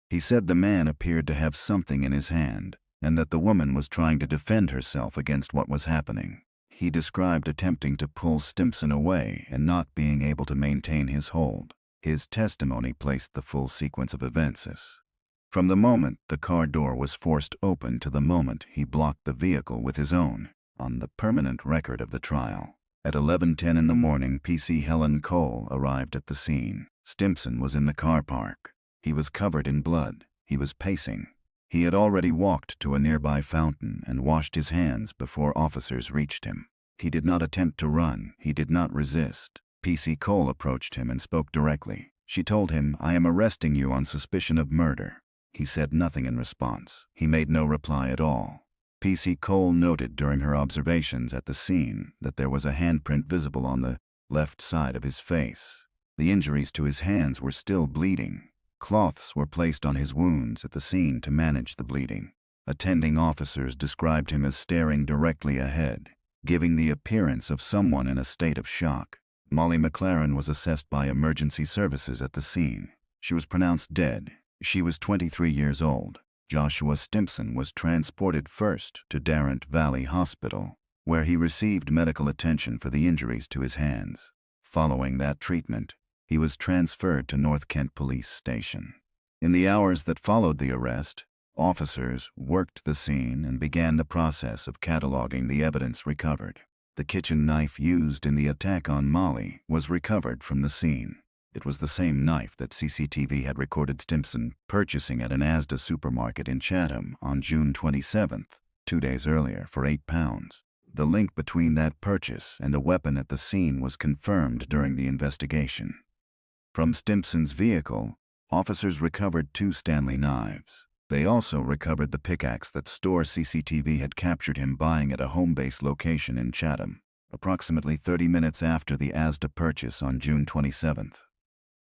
He said the man appeared to have something in his hand, and that the woman was trying to defend herself against what was happening. He described attempting to pull Stimpson away and not being able to maintain his hold. His testimony placed the full sequence of events as from the moment the car door was forced open to the moment he blocked the vehicle with his own. on the permanent record of the trial. At 11:10 in the morning, PC Helen Cole arrived at the scene. Stimpson was in the car park. He was covered in blood. He was pacing. He had already walked to a nearby fountain and washed his hands before officers reached him. He did not attempt to run. He did not resist. PC Cole approached him and spoke directly. She told him, "I am arresting you on suspicion of murder." He said nothing in response. He made no reply at all. PC Cole noted during her observations at the scene that there was a handprint visible on the left side of his face. The injuries to his hands were still bleeding. Cloths were placed on his wounds at the scene to manage the bleeding. Attending officers described him as staring directly ahead, giving the appearance of someone in a state of shock. Molly McLaren was assessed by emergency services at the scene. She was pronounced dead. She was 23 years old. Joshua Stimpson was transported first to Darrant Valley Hospital, where he received medical attention for the injuries to his hands. Following that treatment, he was transferred to North Kent Police Station. In the hours that followed the arrest, officers worked the scene and began the process of cataloging the evidence recovered. The kitchen knife used in the attack on Molly was recovered from the scene. It was the same knife that CCTV had recorded Stimpson purchasing at an Asda supermarket in Chatham on June 27th, 2 days earlier, for £8. The link between that purchase and the weapon at the scene was confirmed during the investigation. From Stimpson's vehicle, officers recovered 2 Stanley knives. They also recovered the pickaxe that store CCTV had captured him buying at a home-based location in Chatham, approximately 30 minutes after the Asda purchase on June 27th.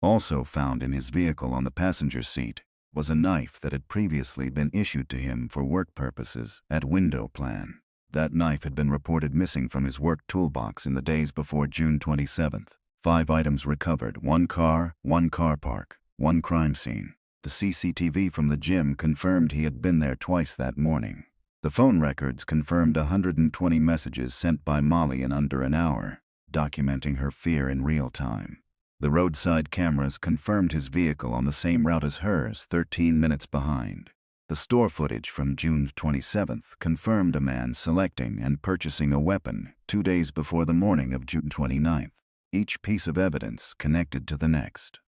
Also found in his vehicle on the passenger seat was a knife that had previously been issued to him for work purposes at Window Plan. That knife had been reported missing from his work toolbox in the days before June 27th. 5 items recovered: 1 car, 1 car park, 1 crime scene. The CCTV from the gym confirmed he had been there twice that morning. The phone records confirmed 120 messages sent by Molly in under an hour, documenting her fear in real time. The roadside cameras confirmed his vehicle on the same route as hers, 13 minutes behind. The store footage from June 27th confirmed a man selecting and purchasing a weapon 2 days before the morning of June 29th. Each piece of evidence connected to the next.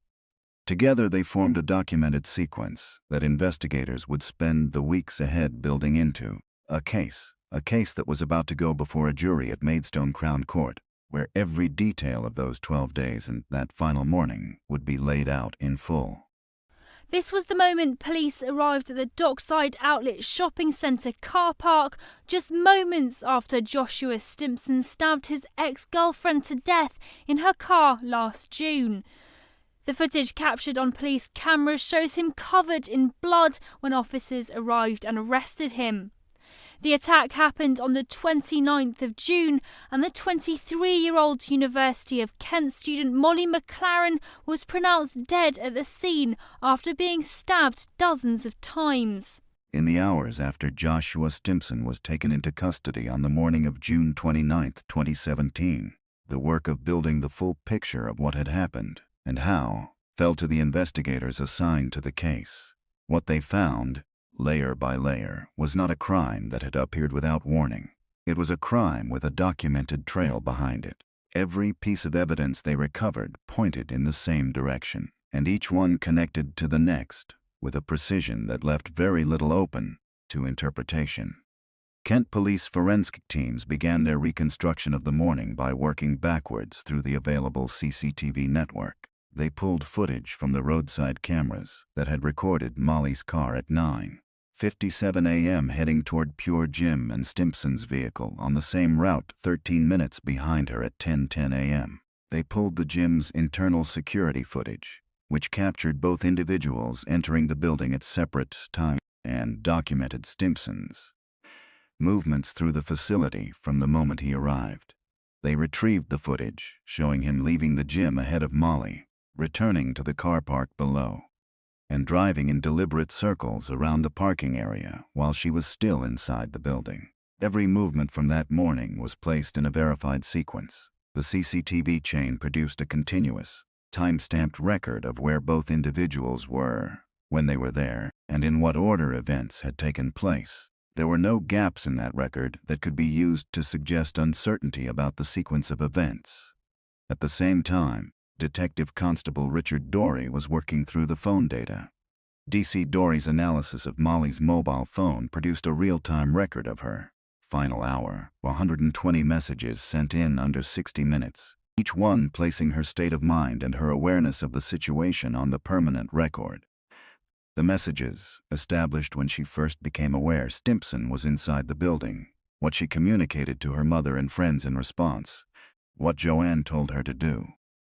Together they formed a documented sequence that investigators would spend the weeks ahead building into a case that was about to go before a jury at Maidstone Crown Court, where every detail of those 12 days and that final morning would be laid out in full. This was the moment police arrived at the Dockside Outlet Shopping Centre car park, just moments after Joshua Stimpson stabbed his ex-girlfriend to death in her car last June. The footage captured on police cameras shows him covered in blood when officers arrived and arrested him. The attack happened on the 29th of June, and the 23-year-old University of Kent student Molly McLaren was pronounced dead at the scene after being stabbed dozens of times. In the hours after Joshua Stimpson was taken into custody on the morning of June 29, 2017, the work of building the full picture of what had happened and how fell to the investigators assigned to the case. What they found, layer by layer, was not a crime that had appeared without warning. It was a crime with a documented trail behind it. Every piece of evidence they recovered pointed in the same direction, and each one connected to the next with a precision that left very little open to interpretation. Kent police forensic teams began their reconstruction of the morning by working backwards through the available CCTV network. They pulled footage from the roadside cameras that had recorded Molly's car at 9:57 a.m. heading toward Pure Gym and Stimpson's vehicle on the same route 13 minutes behind her at 10:10 a.m. They pulled the gym's internal security footage, which captured both individuals entering the building at separate times and documented Stimpson's movements through the facility from the moment he arrived. They retrieved the footage showing him leaving the gym ahead of Molly, returning to the car park below, and driving in deliberate circles around the parking area while she was still inside the building. Every movement from that morning was placed in a verified sequence. The CCTV chain produced a continuous, time-stamped record of where both individuals were, when they were there, and in what order events had taken place. There were no gaps in that record that could be used to suggest uncertainty about the sequence of events. At the same time, Detective Constable Richard Dorey was working through the phone data. DC Dorey's analysis of Molly's mobile phone produced a real-time record of her final hour, 120 messages sent in under 60 minutes, each one placing her state of mind and her awareness of the situation on the permanent record. The messages established when she first became aware Stimpson was inside the building, what she communicated to her mother and friends in response, what Joanne told her to do,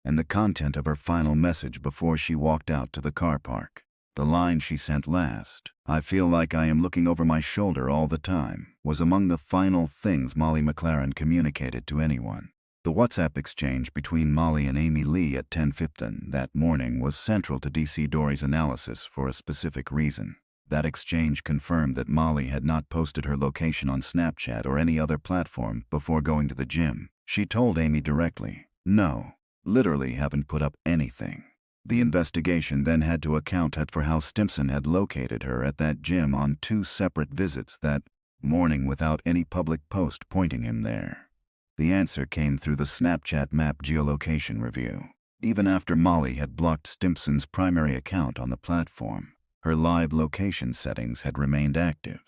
and the content of her final message before she walked out to the car park. The line she sent last, "I feel like I am looking over my shoulder all the time," was among the final things Molly McLaren communicated to anyone. The WhatsApp exchange between Molly and Amy Lee at 10:15 that morning was central to DC Dorey's analysis for a specific reason. That exchange confirmed that Molly had not posted her location on Snapchat or any other platform before going to the gym. She told Amy directly, "No, literally haven't put up anything." The investigation then had to account for how Stimpson had located her at that gym on 2 separate visits that morning without any public post pointing him there. The answer came through the Snapchat map geolocation review. Even after Molly had blocked Stimpson's primary account on the platform, her live location settings had remained active.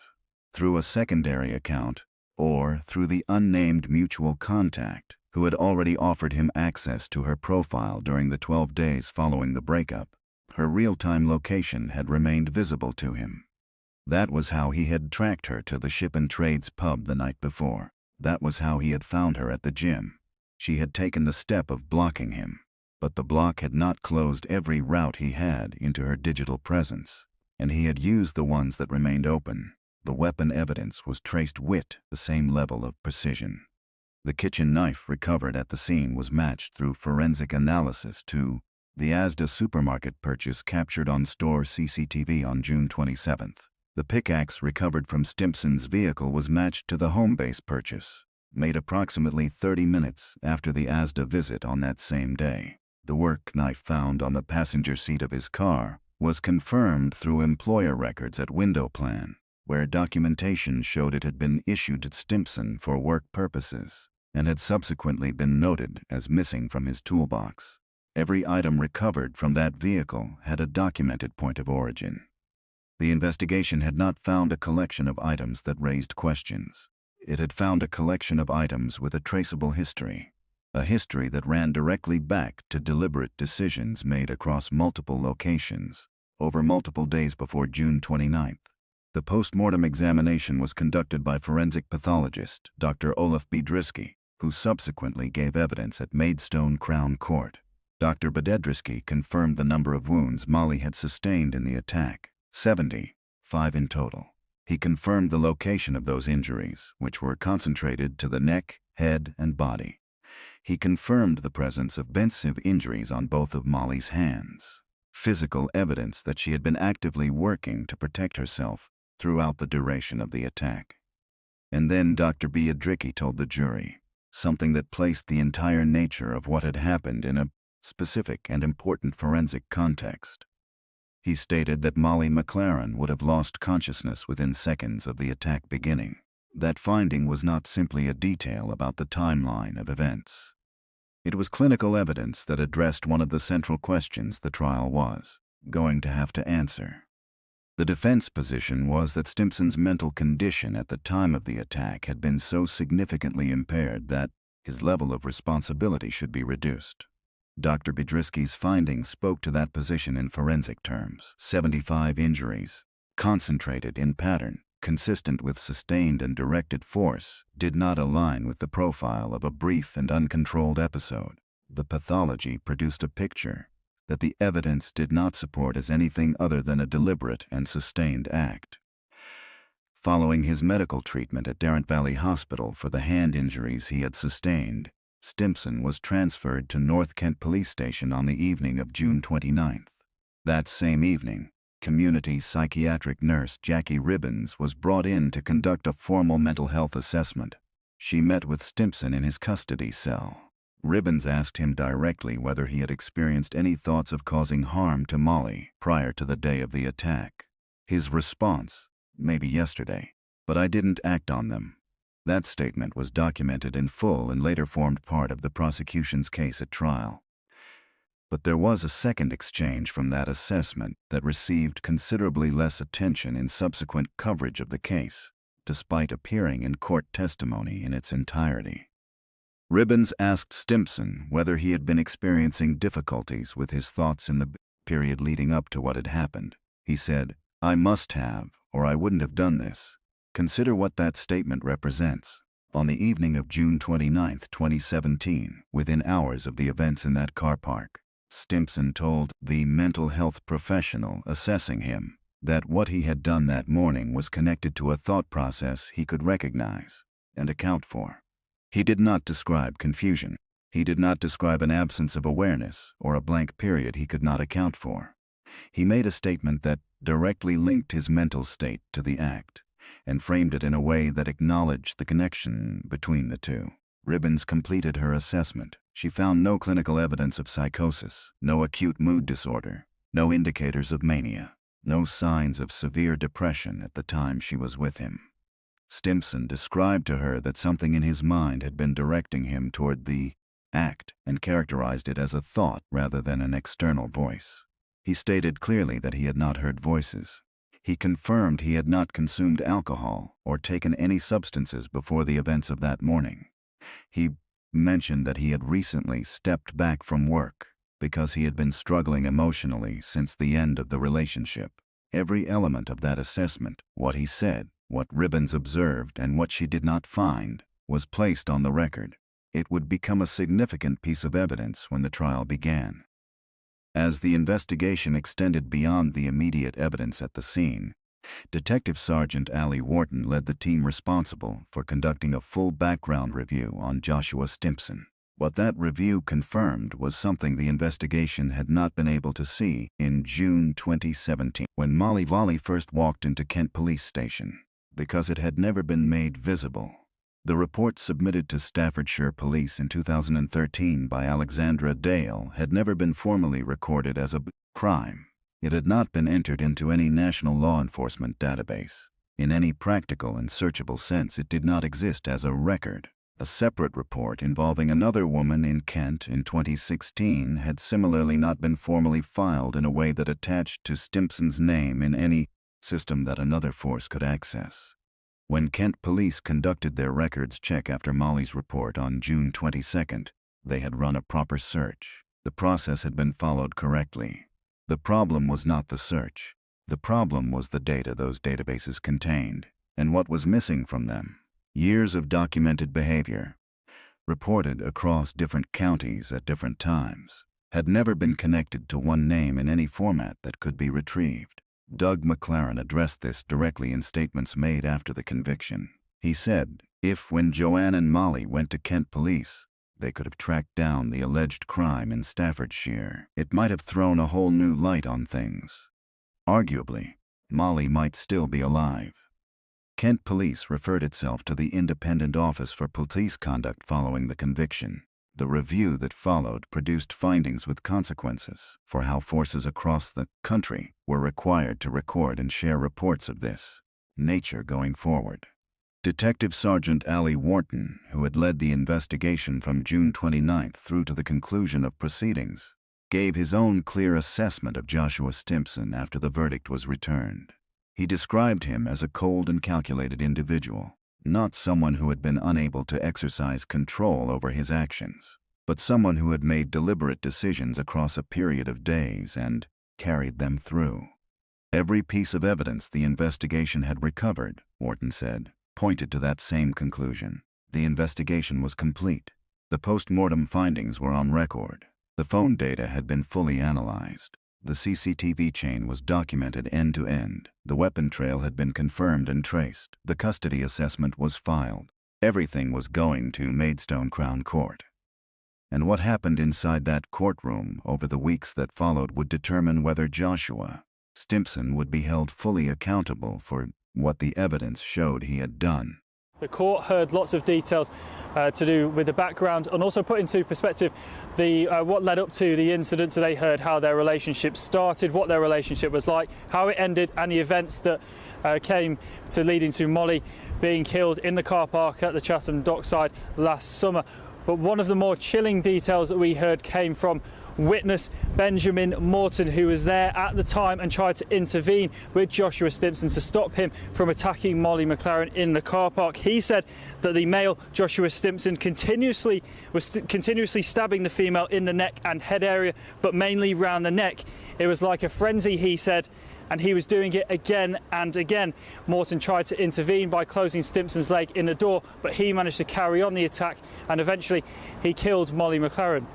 Through a secondary account, or through the unnamed mutual contact, who had already offered him access to her profile during the 12 days following the breakup, her real-time location had remained visible to him. That was how he had tracked her to the Ship and Trades pub the night before. That was how he had found her at the gym. She had taken the step of blocking him, but the block had not closed every route he had into her digital presence, and he had used the ones that remained open. The weapon evidence was traced with the same level of precision. The kitchen knife recovered at the scene was matched through forensic analysis to the Asda supermarket purchase captured on store CCTV on June 27th. The pickaxe recovered from Stimpson's vehicle was matched to the home-base purchase, made approximately 30 minutes after the Asda visit on that same day. The work knife found on the passenger seat of his car was confirmed through employer records at Window Plan, where documentation showed it had been issued to Stimpson for work purposes and had subsequently been noted as missing from his toolbox. Every item recovered from that vehicle had a documented point of origin. The investigation had not found a collection of items that raised questions. It had found a collection of items with a traceable history, a history that ran directly back to deliberate decisions made across multiple locations over multiple days before June 29th. The post-mortem examination was conducted by forensic pathologist Dr. Olaf B. Drisky, who subsequently gave evidence at Maidstone Crown Court. Dr. Bededrisky confirmed the number of wounds Molly had sustained in the attack, 75 in total. He confirmed the location of those injuries, which were concentrated to the neck, head, and body. He confirmed the presence of offensive injuries on both of Molly's hands, physical evidence that she had been actively working to protect herself throughout the duration of the attack. And then Dr. Bededrisky told the jury something that placed the entire nature of what had happened in a specific and important forensic context. He stated that Molly McLaren would have lost consciousness within seconds of the attack beginning. That finding was not simply a detail about the timeline of events. It was clinical evidence that addressed one of the central questions the trial was going to have to answer. The defense position was that Stimpson's mental condition at the time of the attack had been so significantly impaired that his level of responsibility should be reduced. Dr. Bededrisky's findings spoke to that position in forensic terms. 75 injuries, concentrated in pattern, consistent with sustained and directed force, did not align with the profile of a brief and uncontrolled episode. The pathology produced a picture that the evidence did not support as anything other than a deliberate and sustained act. Following his medical treatment at Darrant Valley Hospital for the hand injuries he had sustained, Stimpson was transferred to North Kent Police Station on the evening of June 29th. That same evening, community psychiatric nurse Jackie Ribbons was brought in to conduct a formal mental health assessment. She met with Stimpson in his custody cell. Ribbons asked him directly whether he had experienced any thoughts of causing harm to Molly prior to the day of the attack. His response, "Maybe yesterday," but I didn't act on them. That statement was documented in full and later formed part of the prosecution's case at trial. But there was a second exchange from that assessment that received considerably less attention in subsequent coverage of the case, despite appearing in court testimony in its entirety. Ribbons asked Stimpson whether he had been experiencing difficulties with his thoughts in the period leading up to what had happened. He said, "I must have, or I wouldn't have done this." Consider what that statement represents. On the evening of June 29, 2017, within hours of the events in that car park, Stimpson told the mental health professional assessing him that what he had done that morning was connected to a thought process he could recognize and account for. He did not describe confusion. He did not describe an absence of awareness or a blank period he could not account for. He made a statement that directly linked his mental state to the act and framed it in a way that acknowledged the connection between the two. Ribbons completed her assessment. She found no clinical evidence of psychosis, no acute mood disorder, no indicators of mania, no signs of severe depression at the time she was with him. Stimpson described to her that something in his mind had been directing him toward the act and characterized it as a thought rather than an external voice. He stated clearly that he had not heard voices. He confirmed he had not consumed alcohol or taken any substances before the events of that morning. He mentioned that he had recently stepped back from work because he had been struggling emotionally since the end of the relationship. Every element of that assessment, what he said, what Ribbons observed, and what she did not find, was placed on the record. It would become a significant piece of evidence when the trial began. As the investigation extended beyond the immediate evidence at the scene, Detective Sergeant Ali Wharton led the team responsible for conducting a full background review on Joshua Stimpson. What that review confirmed was something the investigation had not been able to see in June 2017, when Molly first walked into Kent Police Station, because it had never been made visible. The report submitted to Staffordshire Police in 2013 by Alexandra Dale had never been formally recorded as a crime. It had not been entered into any national law enforcement database. In any practical and searchable sense, it did not exist as a record. A separate report involving another woman in Kent in 2016 had similarly not been formally filed in a way that attached to Stimpson's name in any system that another force could access. When Kent Police conducted their records check after Molly's report on June 22nd, they had run a proper search. The process had been followed correctly. The problem was not the search. The problem was the data those databases contained, and what was missing from them. Years of documented behavior, reported across different counties at different times, had never been connected to one name in any format that could be retrieved. Doug McLaren addressed this directly in statements made after the conviction. He said, if when Joanne and Molly went to Kent Police, they could have tracked down the alleged crime in Staffordshire, it might have thrown a whole new light on things. Arguably, Molly might still be alive. Kent Police referred itself to the Independent Office for Police Conduct following the conviction. The review that followed produced findings with consequences for how forces across the country were required to record and share reports of this nature going forward. Detective Sergeant Ali Wharton, who had led the investigation from June 29th through to the conclusion of proceedings, gave his own clear assessment of Joshua Stimpson after the verdict was returned. He described him as a cold and calculated individual, not someone who had been unable to exercise control over his actions, but someone who had made deliberate decisions across a period of days and carried them through. Every piece of evidence the investigation had recovered, Wharton said, pointed to that same conclusion. The investigation was complete. The post-mortem findings were on record. The phone data had been fully analyzed. The CCTV chain was documented end to end. The weapon trail had been confirmed and traced. The custody assessment was filed. Everything was going to Maidstone Crown Court. And what happened inside that courtroom over the weeks that followed would determine whether Joshua Stimpson would be held fully accountable for what the evidence showed he had done. The court heard lots of details to do with the background and also put into perspective what led up to the incident. So they heard how their relationship started, what their relationship was like, how it ended, and the events that came to leading to Molly being killed in the car park at the Chatham dockside last summer. But one of the more chilling details that we heard came from witness Benjamin Morton, who was there at the time and tried to intervene with Joshua Stimpson to stop him from attacking Molly McLaren in the car park. He said that the male, Joshua Stimpson, was continuously stabbing the female in the neck and head area, but mainly round the neck. It was like a frenzy, he said, and he was doing it again and again. Morton tried to intervene by closing Stimpson's leg in the door, but he managed to carry on the attack, and eventually he killed Molly McLaren.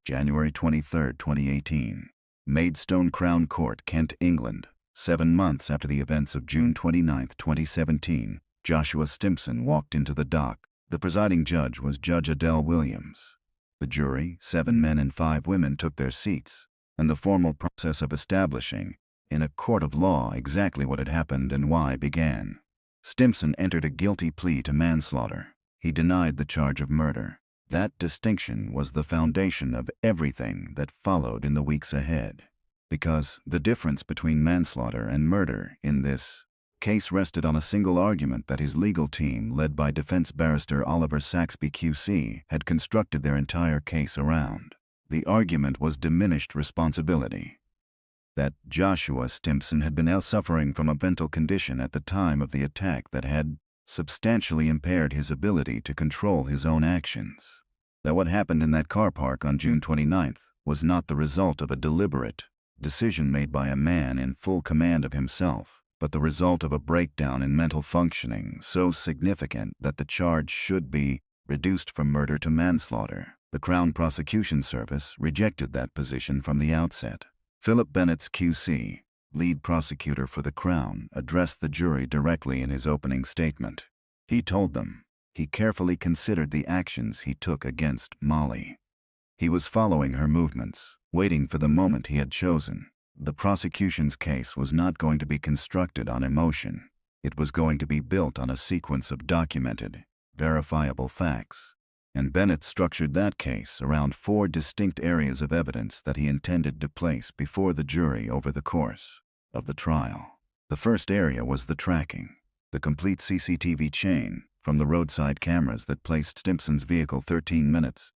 January 23, 2018. Maidstone Crown Court, Kent, England. 7 months after the events of June 29, 2017, Joshua Stimpson walked into the dock. The presiding judge was Judge Adele Williams. The jury, 7 men and 5 women, took their seats, and the formal process of establishing, in a court of law, exactly what had happened and why began. Stimpson entered a guilty plea to manslaughter. He denied the charge of murder. That distinction was the foundation of everything that followed in the weeks ahead, because the difference between manslaughter and murder in this case rested on a single argument that his legal team, led by defense barrister Oliver Saxby QC, had constructed their entire case around. The argument was diminished responsibility. That Joshua Stimpson had been suffering from a mental condition at the time of the attack that had substantially impaired his ability to control his own actions. That what happened in that car park on June 29th was not the result of a deliberate decision made by a man in full command of himself, but the result of a breakdown in mental functioning so significant that the charge should be reduced from murder to manslaughter. The Crown Prosecution Service rejected that position from the outset. Philip Bennett's QC, lead prosecutor for the Crown, addressed the jury directly in his opening statement. He told them he carefully considered the actions he took against Molly. He was following her movements, waiting for the moment he had chosen. The prosecution's case was not going to be constructed on emotion. It was going to be built on a sequence of documented, verifiable facts. And Bennett structured that case around 4 distinct areas of evidence that he intended to place before the jury over the course of the trial. The first area was the tracking, the complete CCTV chain from the roadside cameras that placed Stimpson's vehicle 13 minutes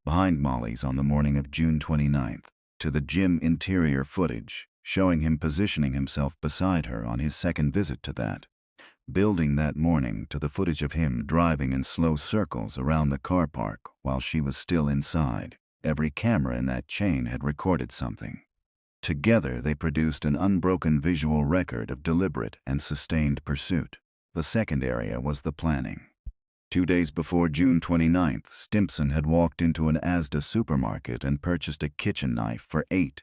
behind Molly's on the morning of June 29th, to the gym interior footage showing him positioning himself beside her on his second visit to that building that morning, to the footage of him driving in slow circles around the car park while she was still inside. Every camera in that chain had recorded something. Together they produced an unbroken visual record of deliberate and sustained pursuit. The second area was the planning. 2 days before June 29th, Stimpson had walked into an Asda supermarket and purchased a kitchen knife for £8.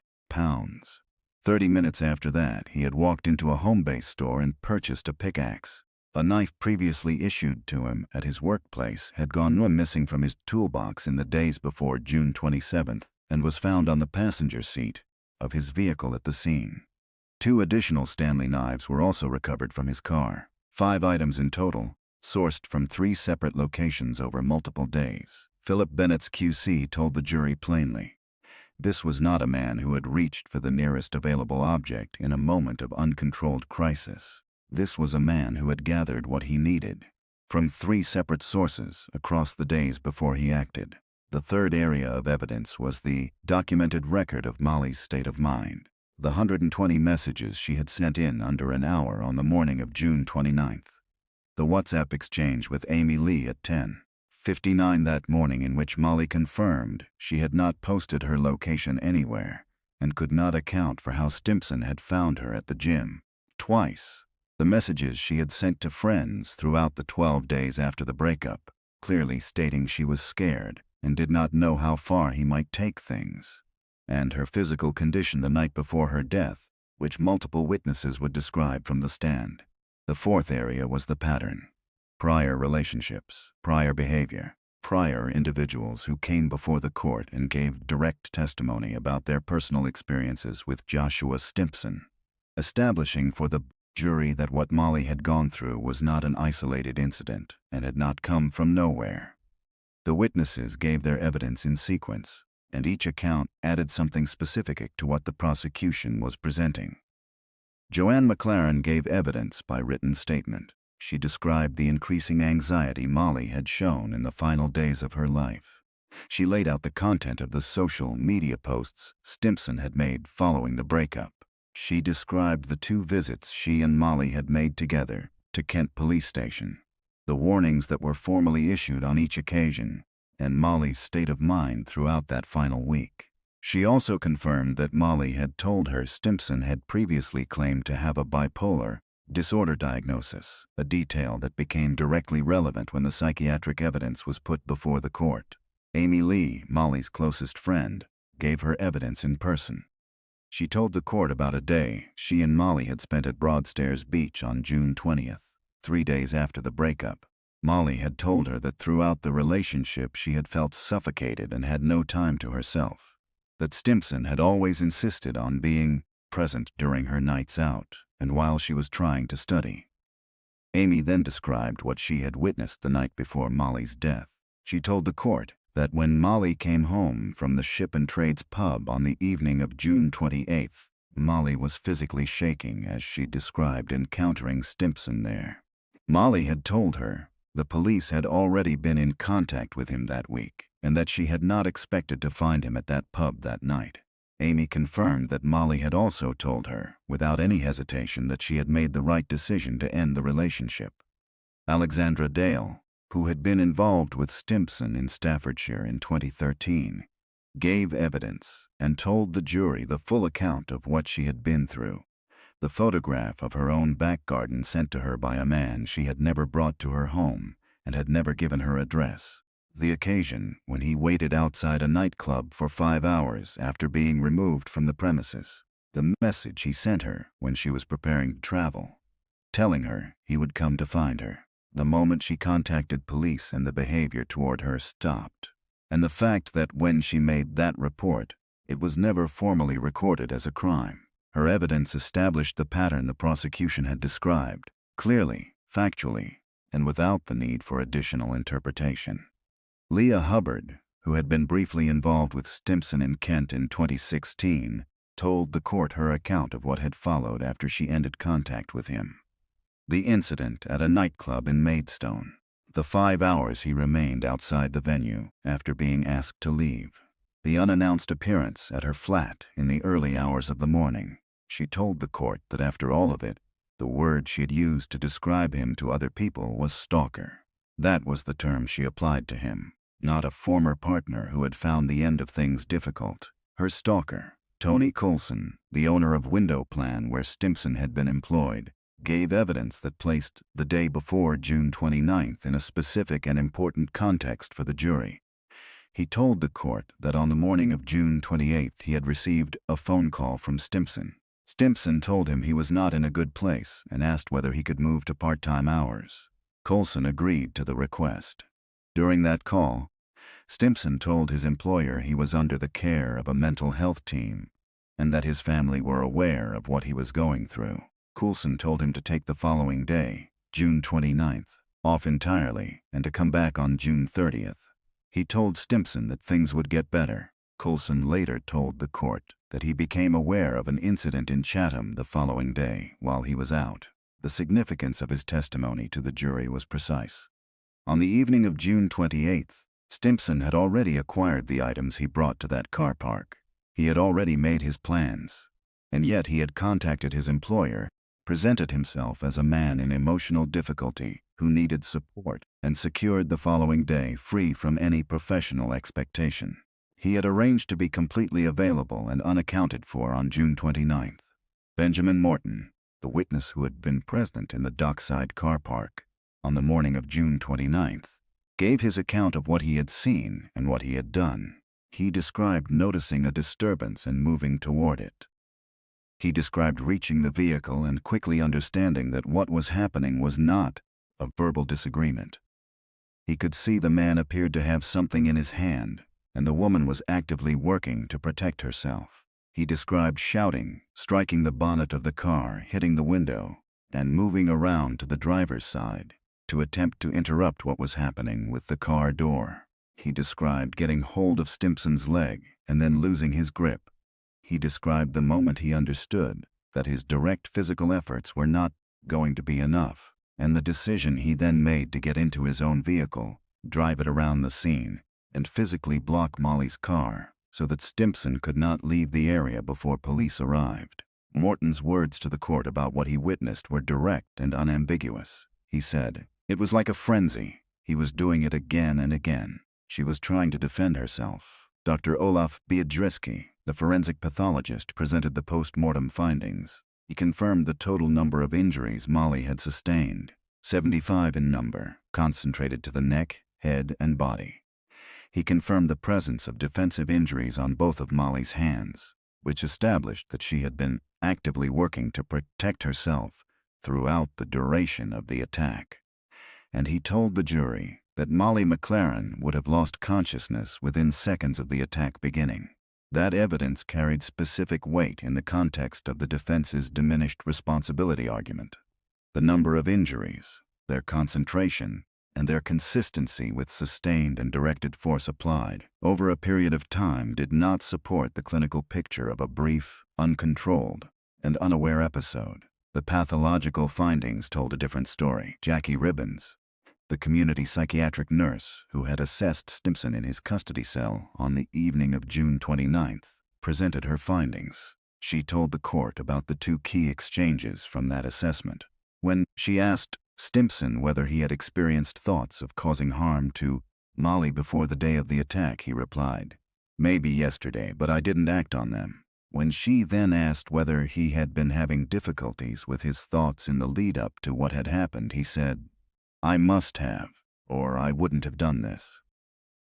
30 minutes after that, he had walked into a home-based store and purchased a pickaxe. A knife previously issued to him at his workplace had gone missing from his toolbox in the days before June 27th and was found on the passenger seat of his vehicle at the scene. 2 additional Stanley knives were also recovered from his car. 5 items in total, sourced from 3 separate locations over multiple days. Philip Bennett's QC told the jury plainly, this was not a man who had reached for the nearest available object in a moment of uncontrolled crisis. This was a man who had gathered what he needed from 3 separate sources across the days before he acted. The third area of evidence was the documented record of Molly's state of mind. The 120 messages she had sent in under an hour on the morning of June 29th. The WhatsApp exchange with Amy Lee at 10:59 that morning, in which Molly confirmed she had not posted her location anywhere and could not account for how Stimpson had found her at the gym. Twice, the messages she had sent to friends throughout the 12 days after the breakup, clearly stating she was scared and did not know how far he might take things, and her physical condition the night before her death, which multiple witnesses would describe from the stand. The fourth area was the pattern. Prior relationships, prior behavior, prior individuals who came before the court and gave direct testimony about their personal experiences with Joshua Stimpson, establishing for the jury that what Molly had gone through was not an isolated incident and had not come from nowhere. The witnesses gave their evidence in sequence, and each account added something specific to what the prosecution was presenting. Joanne McLaren gave evidence by written statement. She described the increasing anxiety Molly had shown in the final days of her life. She laid out the content of the social media posts Stimpson had made following the breakup. She described the 2 visits she and Molly had made together to Kent Police Station, the warnings that were formally issued on each occasion, and Molly's state of mind throughout that final week. She also confirmed that Molly had told her Stimpson had previously claimed to have a bipolar disorder diagnosis, a detail that became directly relevant when the psychiatric evidence was put before the court. Amy Lee, Molly's closest friend, gave her evidence in person. She told the court about a day she and Molly had spent at Broadstairs Beach on June 20th, 3 days after the breakup. Molly had told her that throughout the relationship she had felt suffocated and had no time to herself, that Stimpson had always insisted on being present during her nights out and while she was trying to study. Amy then described what she had witnessed the night before Molly's death. She told the court that when Molly came home from the Ship and Trades pub on the evening of June 28th, Molly was physically shaking as she described encountering Stimpson there. Molly had told her the police had already been in contact with him that week and that she had not expected to find him at that pub that night. Amy confirmed that Molly had also told her, without any hesitation, that she had made the right decision to end the relationship. Alexandra Dale, who had been involved with Stimpson in Staffordshire in 2013, gave evidence and told the jury the full account of what she had been through. The photograph of her own back garden sent to her by a man she had never brought to her home and had never given her address. The occasion when he waited outside a nightclub for 5 hours after being removed from the premises. The message he sent her when she was preparing to travel, telling her he would come to find her. The moment she contacted police and the behavior toward her stopped. And the fact that when she made that report, it was never formally recorded as a crime. Her evidence established the pattern the prosecution had described, clearly, factually, and without the need for additional interpretation. Leah Hubbard, who had been briefly involved with Stimpson in Kent in 2016, told the court her account of what had followed after she ended contact with him. The incident at a nightclub in Maidstone, the 5 hours he remained outside the venue after being asked to leave, the unannounced appearance at her flat in the early hours of the morning. She told the court that after all of it, the word she had used to describe him to other people was stalker. That was the term she applied to him, not a former partner who had found the end of things difficult. Her stalker, Tony Coulson, the owner of Window Plan where Stimpson had been employed, gave evidence that placed the day before June 29th in a specific and important context for the jury. He told the court that on the morning of June 28th he had received a phone call from Stimpson. Stimpson told him he was not in a good place and asked whether he could move to part-time hours. Coulson agreed to the request. During that call, Stimpson told his employer he was under the care of a mental health team and that his family were aware of what he was going through. Coulson told him to take the following day, June 29th, off entirely and to come back on June 30th. He told Stimpson that things would get better. Coulson later told the court that he became aware of an incident in Chatham the following day while he was out. The significance of his testimony to the jury was precise. On the evening of June 28th, Stimpson had already acquired the items he brought to that car park. He had already made his plans, and yet he had contacted his employer, presented himself as a man in emotional difficulty who needed support, and secured the following day free from any professional expectation. He had arranged to be completely available and unaccounted for on June 29th. Benjamin Morton, the witness who had been present in the dockside car park on the morning of June 29th, gave his account of what he had seen and what he had done. He described noticing a disturbance and moving toward it. He described reaching the vehicle and quickly understanding that what was happening was not a verbal disagreement. He could see the man appeared to have something in his hand, and the woman was actively working to protect herself. He described shouting, striking the bonnet of the car, hitting the window, and moving around to the driver's side to attempt to interrupt what was happening with the car door. He described getting hold of Stimpson's leg and then losing his grip. He described the moment he understood that his direct physical efforts were not going to be enough, and the decision he then made to get into his own vehicle, drive it around the scene, and physically block Molly's car so that Stimpson could not leave the area before police arrived. Morton's words to the court about what he witnessed were direct and unambiguous. He said, "It was like a frenzy. He was doing it again and again. She was trying to defend herself." Dr. Olaf Biedrzycki, the forensic pathologist, presented the post-mortem findings. He confirmed the total number of injuries Molly had sustained, 75 in number, concentrated to the neck, head, and body. He confirmed the presence of defensive injuries on both of Molly's hands, which established that she had been actively working to protect herself throughout the duration of the attack. And he told the jury that Molly McLaren would have lost consciousness within seconds of the attack beginning. That evidence carried specific weight in the context of the defense's diminished responsibility argument. The number of injuries, their concentration, and their consistency with sustained and directed force applied over a period of time did not support the clinical picture of a brief, uncontrolled, and unaware episode. The pathological findings told a different story. Jackie Ribbons, the community psychiatric nurse who had assessed Stimpson in his custody cell on the evening of June 29th, presented her findings. She told the court about the two key exchanges from that assessment. When she asked Stimpson whether he had experienced thoughts of causing harm to Molly before the day of the attack, he replied, "Maybe yesterday, but I didn't act on them." When she then asked whether he had been having difficulties with his thoughts in the lead-up to what had happened, he said, "I must have, or I wouldn't have done this."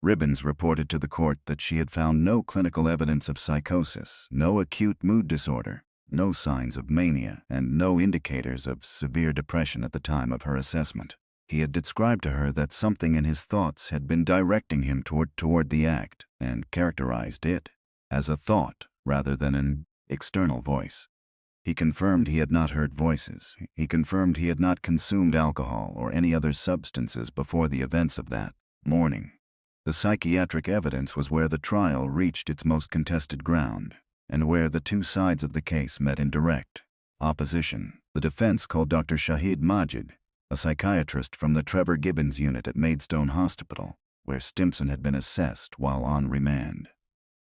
Ribbons reported to the court that she had found no clinical evidence of psychosis, no acute mood disorder, no signs of mania, and no indicators of severe depression at the time of her assessment. He had described to her that something in his thoughts had been directing him toward the act, and characterized it as a thought rather than an external voice. He confirmed he had not heard voices. He confirmed he had not consumed alcohol or any other substances before the events of that morning. The psychiatric evidence was where the trial reached its most contested ground, and where the two sides of the case met in direct opposition. The defense called Dr. Shahid Majid, a psychiatrist from the Trevor Gibbons unit at Maidstone Hospital, where Stimpson had been assessed while on remand.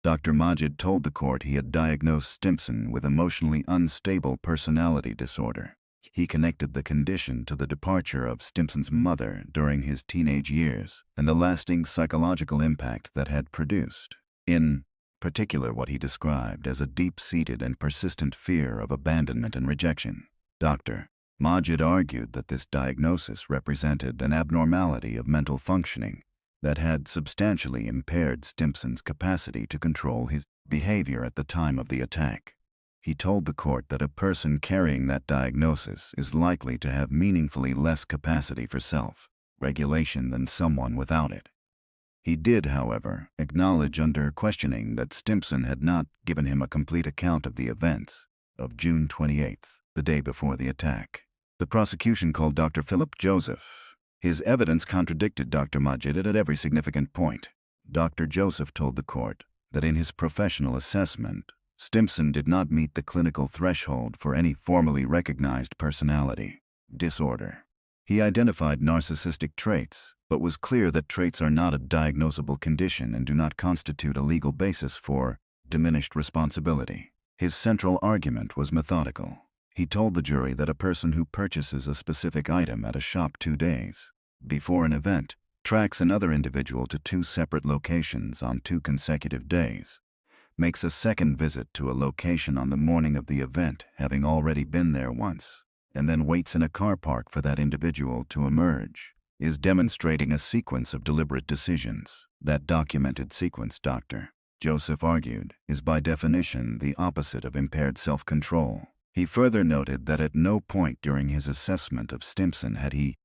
Dr. Majid told the court he had diagnosed Stimpson with emotionally unstable personality disorder. He connected the condition to the departure of Stimpson's mother during his teenage years and the lasting psychological impact that had produced. In particular, what he described as a deep-seated and persistent fear of abandonment and rejection. Dr. Majid argued that this diagnosis represented an abnormality of mental functioning that had substantially impaired Stimpson's capacity to control his behavior at the time of the attack. He told the court that a person carrying that diagnosis is likely to have meaningfully less capacity for self-regulation than someone without it. He did, however, acknowledge under questioning that Stimpson had not given him a complete account of the events of June 28th, the day before the attack. The prosecution called Dr. Philip Joseph. His evidence contradicted Dr. Majid at every significant point. Dr. Joseph told the court that in his professional assessment, Stimpson did not meet the clinical threshold for any formally recognized personality disorder. He identified narcissistic traits, but was clear that traits are not a diagnosable condition and do not constitute a legal basis for diminished responsibility. His central argument was methodical. He told the jury that a person who purchases a specific item at a shop 2 days before an event, tracks another individual to 2 separate locations on 2 consecutive days, makes a second visit to a location on the morning of the event, having already been there once, and then waits in a car park for that individual to emerge, is demonstrating a sequence of deliberate decisions. That documented sequence, Dr. Joseph argued, is by definition the opposite of impaired self-control. He further noted that at no point during his assessment of Stimpson had he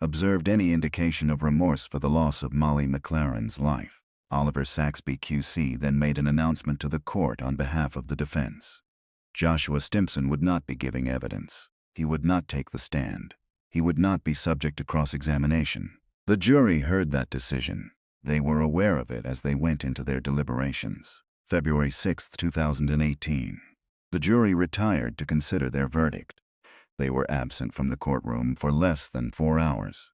observed any indication of remorse for the loss of Molly McLaren's life. Oliver Saxby QC then made an announcement to the court on behalf of the defense. Joshua Stimpson would not be giving evidence. He would not take the stand. He would not be subject to cross-examination. The jury heard that decision. They were aware of it as they went into their deliberations. February 6, 2018. The jury retired to consider their verdict. They were absent from the courtroom for less than 4 hours.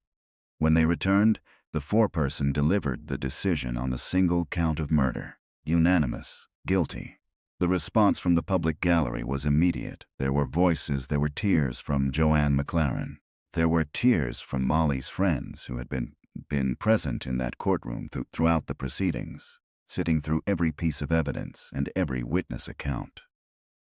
When they returned, the foreperson delivered the decision on the single count of murder. Unanimous, guilty. The response from the public gallery was immediate. There were voices, there were tears from Joanne McLaren. There were tears from Molly's friends who had been present in that courtroom throughout the proceedings, sitting through every piece of evidence and every witness account.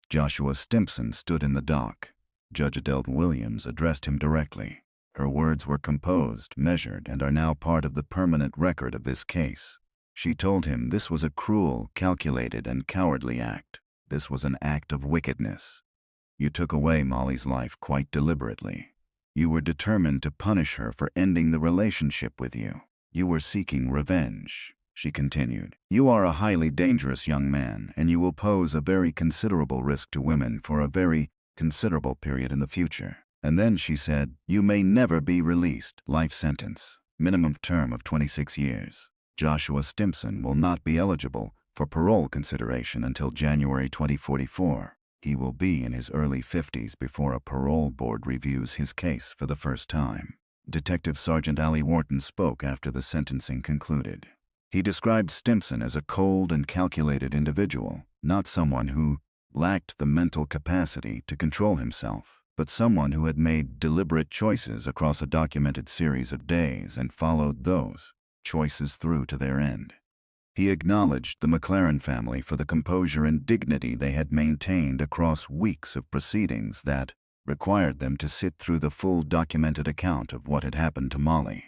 Joshua Stimpson stood in the dock. Judge Adele Williams addressed him directly. Her words were composed, measured, and are now part of the permanent record of this case. She told him this was a cruel, calculated, and cowardly act. This was an act of wickedness. You took away Molly's life quite deliberately. You were determined to punish her for ending the relationship with you. You were seeking revenge, she continued. You are a highly dangerous young man, and you will pose a very considerable risk to women for a very considerable period in the future. And then she said, you may never be released. Life sentence. Minimum term of 26 years. Joshua Stimpson will not be eligible for parole consideration until January 2044. He will be in his early 50s before a parole board reviews his case for the first time. Detective Sergeant Ali Wharton spoke after the sentencing concluded. He described Stimpson as a cold and calculated individual, not someone who lacked the mental capacity to control himself, but someone who had made deliberate choices across a documented series of days and followed those choices through to their end. He acknowledged the McLaren family for the composure and dignity they had maintained across weeks of proceedings that required them to sit through the full documented account of what had happened to Molly.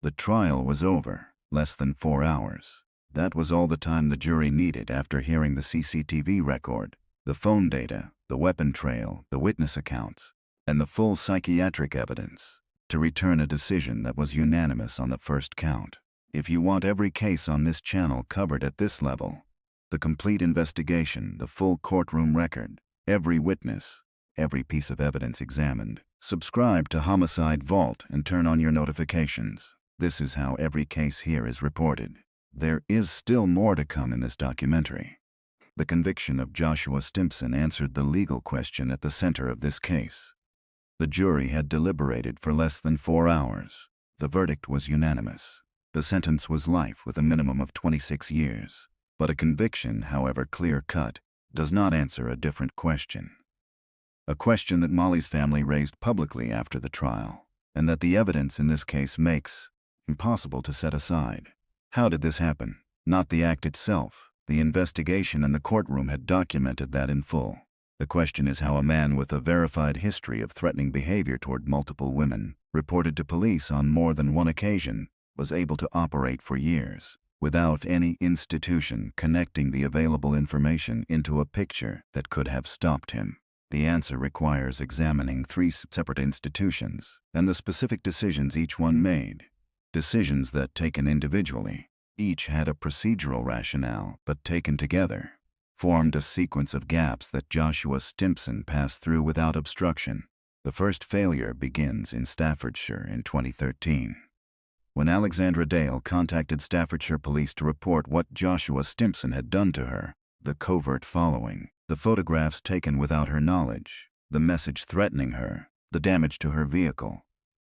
The trial was over, less than 4 hours. That was all the time the jury needed after hearing the CCTV record, the phone data, the weapon trail, the witness accounts, and the full psychiatric evidence, to return a decision that was unanimous on the first count. If you want every case on this channel covered at this level, the complete investigation, the full courtroom record, every witness, every piece of evidence examined, subscribe to Homicide Vault and turn on your notifications. This is how every case here is reported. There is still more to come in this documentary. The conviction of Joshua Stimpson answered the legal question at the center of this case. The jury had deliberated for less than 4 hours. The verdict was unanimous. The sentence was life with a minimum of 26 years. But a conviction, however clear-cut, does not answer a different question. A question that Molly's family raised publicly after the trial, and that the evidence in this case makes impossible to set aside. How did this happen? Not the act itself. The investigation and the courtroom had documented that in full. The question is how a man with a verified history of threatening behavior toward multiple women, reported to police on more than one occasion, was able to operate for years, without any institution connecting the available information into a picture that could have stopped him. The answer requires examining 3 separate institutions and the specific decisions each one made. Decisions that, taken individually, each had a procedural rationale, but taken together, formed a sequence of gaps that Joshua Stimpson passed through without obstruction. The first failure begins in Staffordshire in 2013. When Alexandra Dale contacted Staffordshire police to report what Joshua Stimpson had done to her, the covert following, the photographs taken without her knowledge, the message threatening her, the damage to her vehicle.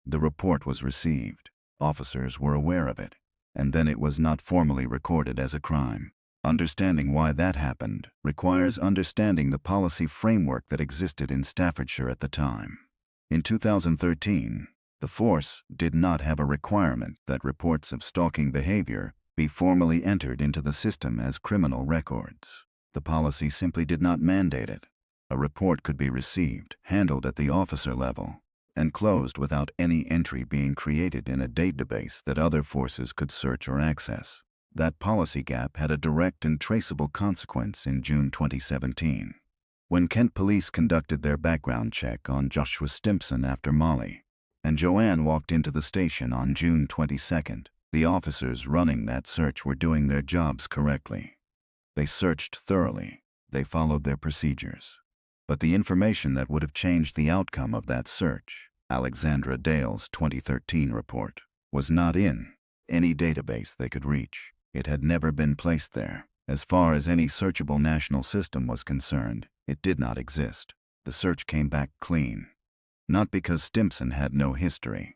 The report was received. Officers were aware of it, and then it was not formally recorded as a crime. Understanding why that happened requires understanding the policy framework that existed in Staffordshire at the time. In 2013, the force did not have a requirement that reports of stalking behavior be formally entered into the system as criminal records. The policy simply did not mandate it. A report could be received, handled at the officer level, and closed without any entry being created in a database that other forces could search or access. That policy gap had a direct and traceable consequence in June 2017. When Kent police conducted their background check on Joshua Stimpson after Molly, and Joanne walked into the station on June 22nd, the officers running that search were doing their jobs correctly. They searched thoroughly. They followed their procedures. But the information that would have changed the outcome of that search, Alexandra Dale's 2013 report, was not in any database they could reach. It had never been placed there, As far as any searchable national system was concerned, it did not exist. The search came back clean. Not because Stimpson had no history,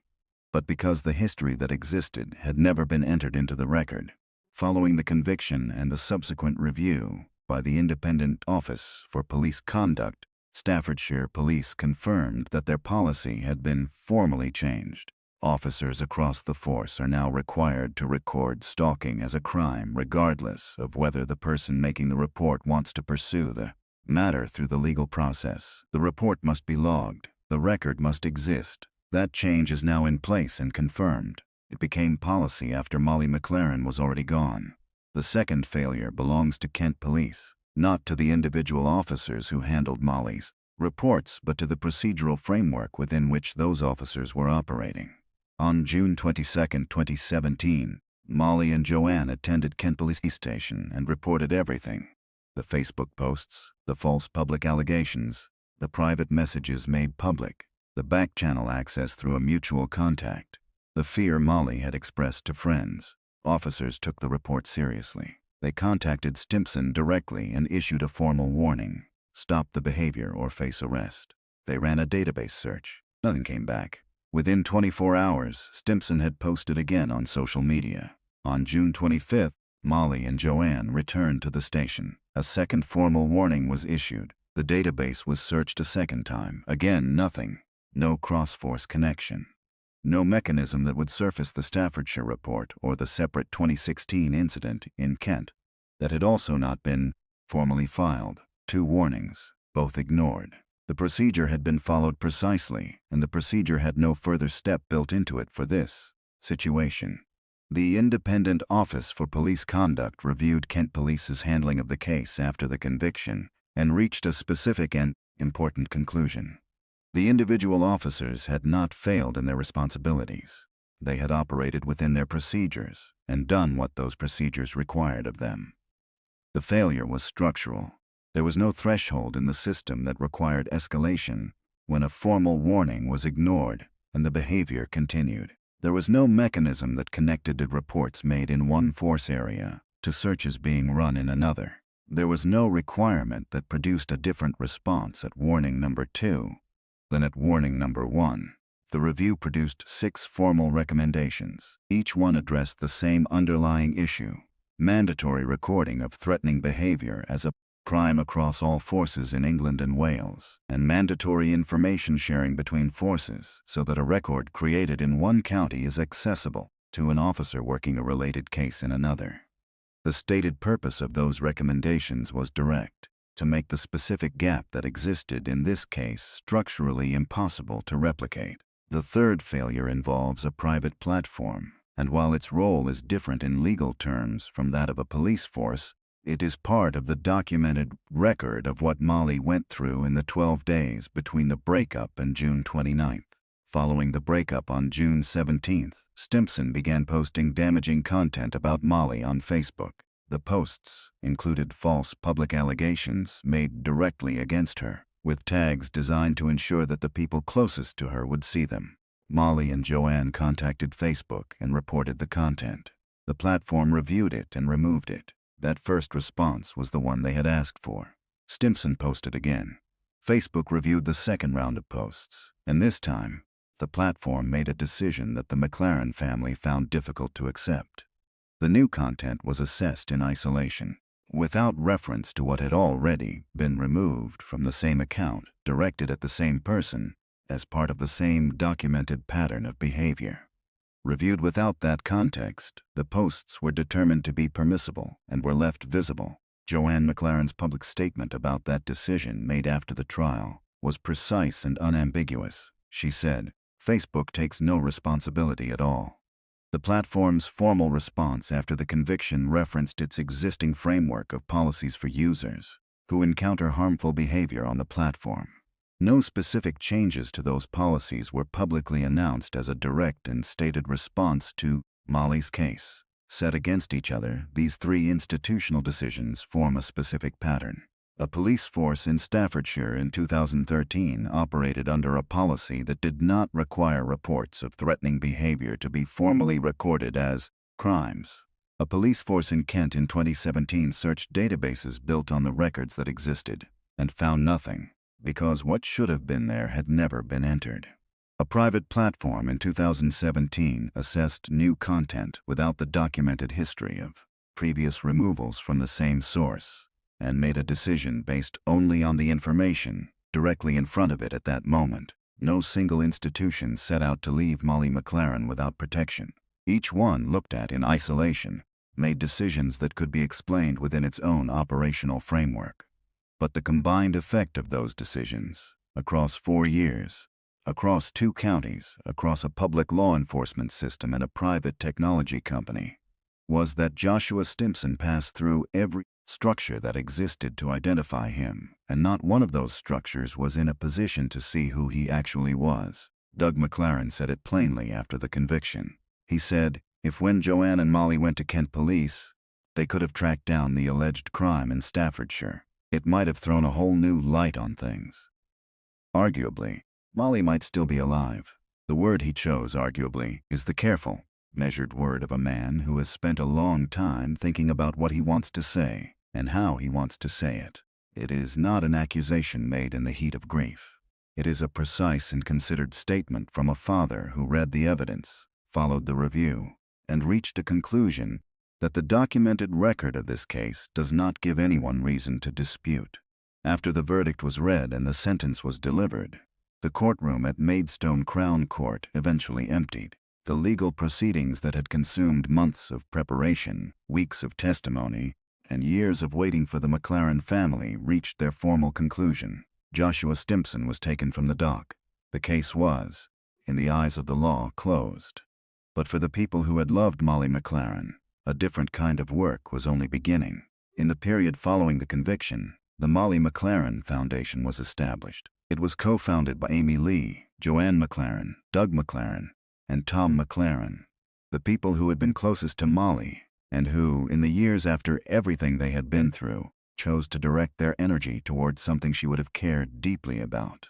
but because the history that existed had never been entered into the record. Following the conviction and the subsequent review by the Independent Office for Police Conduct, Staffordshire Police confirmed that their policy had been formally changed. Officers across the force are now required to record stalking as a crime regardless of whether the person making the report wants to pursue the matter through the legal process. The report must be logged. The record must exist. That change is now in place and confirmed. It became policy after Molly McLaren was already gone. The second failure belongs to Kent Police, not to the individual officers who handled Molly's reports, but to the procedural framework within which those officers were operating. On June 22, 2017, Molly and Joanne attended Kent Police Station and reported everything. The Facebook posts, the false public allegations, the private messages made public, the back-channel access through a mutual contact, the fear Molly had expressed to friends. Officers took the report seriously. They contacted Stimpson directly and issued a formal warning: stop the behavior or face arrest. They ran a database search. Nothing came back. Within 24 hours, Stimpson had posted again on social media. On June 25th, Molly and Joanne returned to the station. A second formal warning was issued. The database was searched a second time. Again, nothing. No cross-force connection. No mechanism that would surface the Staffordshire report or the separate 2016 incident in Kent that had also not been formally filed. 2 warnings, both ignored. The procedure had been followed precisely, and the procedure had no further step built into it for this situation. The Independent Office for Police Conduct reviewed Kent Police's handling of the case after the conviction and reached a specific and important conclusion. The individual officers had not failed in their responsibilities. They had operated within their procedures and done what those procedures required of them. The failure was structural. There was no threshold in the system that required escalation when a formal warning was ignored and the behavior continued. There was no mechanism that connected to reports made in one force area to searches being run in another. There was no requirement that produced a different response at warning number 2 than at warning number 1. The review produced 6 formal recommendations. Each one addressed the same underlying issue: mandatory recording of threatening behavior as a crime across all forces in England and Wales, and mandatory information sharing between forces so that a record created in one county is accessible to an officer working a related case in another. The stated purpose of those recommendations was direct: to make the specific gap that existed in this case structurally impossible to replicate. The third failure involves a private platform, and while its role is different in legal terms from that of a police force, it is part of the documented record of what Molly went through in the 12 days between the breakup and June 29th. Following the breakup on June 17th, Stimpson began posting damaging content about Molly on Facebook. The posts included false public allegations made directly against her, with tags designed to ensure that the people closest to her would see them. Molly and Joanne contacted Facebook and reported the content. The platform reviewed it and removed it. That first response was the one they had asked for. Stimpson posted again. Facebook reviewed the second round of posts, and this time, the platform made a decision that the McLaren family found difficult to accept. The new content was assessed in isolation, without reference to what had already been removed from the same account, directed at the same person, as part of the same documented pattern of behavior. Reviewed without that context, the posts were determined to be permissible and were left visible. Joanne McLaren's public statement about that decision made after the trial was precise and unambiguous. She said, "Facebook takes no responsibility at all." The platform's formal response after the conviction referenced its existing framework of policies for users who encounter harmful behavior on the platform. No specific changes to those policies were publicly announced as a direct and stated response to Molly's case. Set against each other, these 3 institutional decisions form a specific pattern. A police force in Staffordshire in 2013 operated under a policy that did not require reports of threatening behavior to be formally recorded as crimes. A police force in Kent in 2017 searched databases built on the records that existed and found nothing, because what should have been there had never been entered. A private platform in 2017 assessed new content without the documented history of previous removals from the same source, and made a decision based only on the information directly in front of it at that moment. No single institution set out to leave Molly McLaren without protection. Each one looked at in isolation, made decisions that could be explained within its own operational framework. But the combined effect of those decisions, across 4 years, across 2 counties, across a public law enforcement system and a private technology company, was that Joshua Stimpson passed through every structure that existed to identify him, and not one of those structures was in a position to see who he actually was. Doug McLaren said it plainly after the conviction. He said, if when Joanne and Molly went to Kent police, they could have tracked down the alleged crime in Staffordshire, it might have thrown a whole new light on things. Arguably, Molly might still be alive. The word he chose, arguably, is the careful, measured word of a man who has spent a long time thinking about what he wants to say and how he wants to say it. It is not an accusation made in the heat of grief. It is a precise and considered statement from a father who read the evidence, followed the review, and reached a conclusion that the documented record of this case does not give anyone reason to dispute. After the verdict was read and the sentence was delivered, the courtroom at Maidstone Crown Court eventually emptied. The legal proceedings that had consumed months of preparation, weeks of testimony, and years of waiting for the McLaren family reached their formal conclusion. Joshua Stimpson was taken from the dock. The case was, in the eyes of the law, closed. But for the people who had loved Molly McLaren, a different kind of work was only beginning. In the period following the conviction, the Molly McLaren Foundation was established. It was co-founded by Amy Lee, Joanne McLaren, Doug McLaren, and Tom McLaren, the people who had been closest to Molly, and who, in the years after everything they had been through, chose to direct their energy towards something she would have cared deeply about.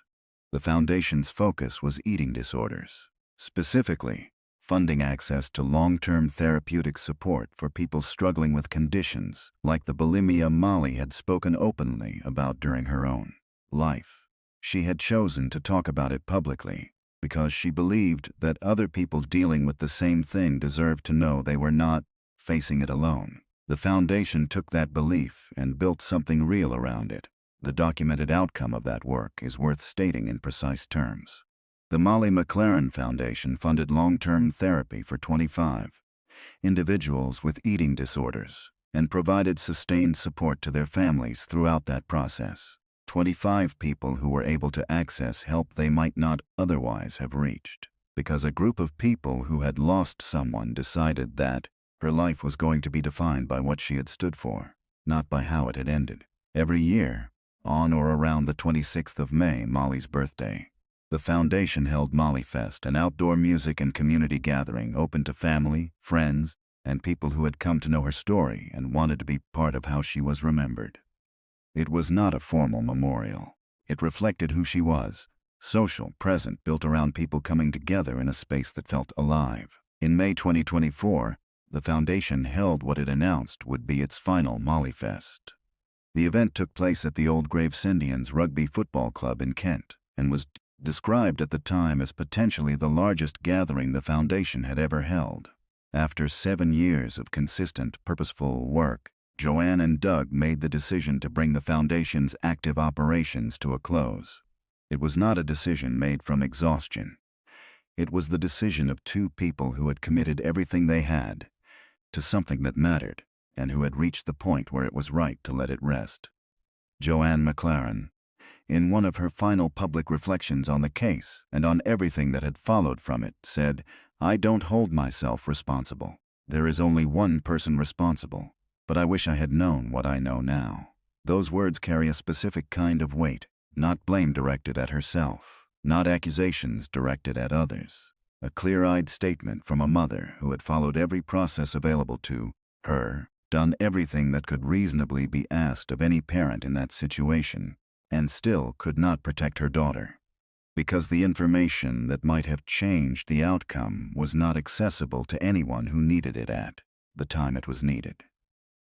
The foundation's focus was eating disorders, specifically funding access to long-term therapeutic support for people struggling with conditions like the bulimia Molly had spoken openly about during her own life. She had chosen to talk about it publicly because she believed that other people dealing with the same thing deserved to know they were not facing it alone. The foundation took that belief and built something real around it. The documented outcome of that work is worth stating in precise terms. The Molly McLaren Foundation funded long-term therapy for 25 individuals with eating disorders and provided sustained support to their families throughout that process. 25 people who were able to access help they might not otherwise have reached, because a group of people who had lost someone decided that her life was going to be defined by what she had stood for, not by how it had ended. Every year, on or around the 26th of May, Molly's birthday, the foundation held Molly Fest, an outdoor music and community gathering open to family, friends, and people who had come to know her story and wanted to be part of how she was remembered. It was not a formal memorial. It reflected who she was, social, present, built around people coming together in a space that felt alive. In May 2024, the foundation held what it announced would be its final Molly Fest. The event took place at the Old Gravesend Rugby Football Club in Kent and was described at the time as potentially the largest gathering the foundation had ever held. After 7 years of consistent, purposeful work, Joanne and Doug made the decision to bring the foundation's active operations to a close. It was not a decision made from exhaustion. It was the decision of 2 people who had committed everything they had to something that mattered, and who had reached the point where it was right to let it rest. Joanne McLaren, in one of her final public reflections on the case and on everything that had followed from it, said, "I don't hold myself responsible. There is only one person responsible, but I wish I had known what I know now." Those words carry a specific kind of weight, not blame directed at herself, not accusations directed at others. A clear-eyed statement from a mother who had followed every process available to her, done everything that could reasonably be asked of any parent in that situation, and still could not protect her daughter, because the information that might have changed the outcome was not accessible to anyone who needed it at the time it was needed.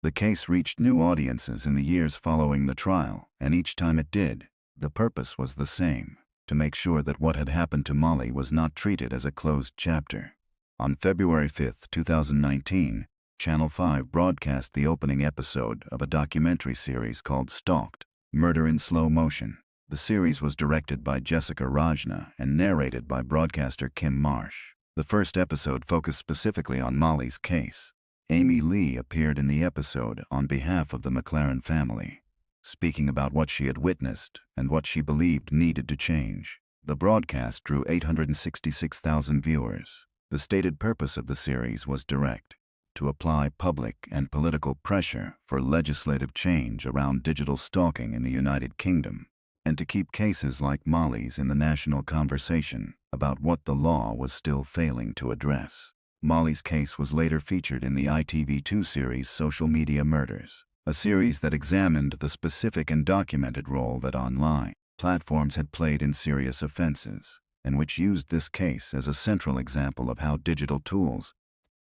The case reached new audiences in the years following the trial, and each time it did, the purpose was the same: to make sure that what had happened to Molly was not treated as a closed chapter. On February 5, 2019, Channel 5 broadcast the opening episode of a documentary series called Stalked, Murder in Slow Motion. The series was directed by Jessica Rajna and narrated by broadcaster Kim Marsh. The first episode focused specifically on Molly's case. Amy Lee appeared in the episode on behalf of the McLaren family, speaking about what she had witnessed and what she believed needed to change. The broadcast drew 866,000 viewers. The stated purpose of the series was direct: to apply public and political pressure for legislative change around digital stalking in the United Kingdom, and to keep cases like Molly's in the national conversation about what the law was still failing to address. Molly's case was later featured in the ITV2 series Social Media Murders, a series that examined the specific and documented role that online platforms had played in serious offenses, and which used this case as a central example of how digital tools,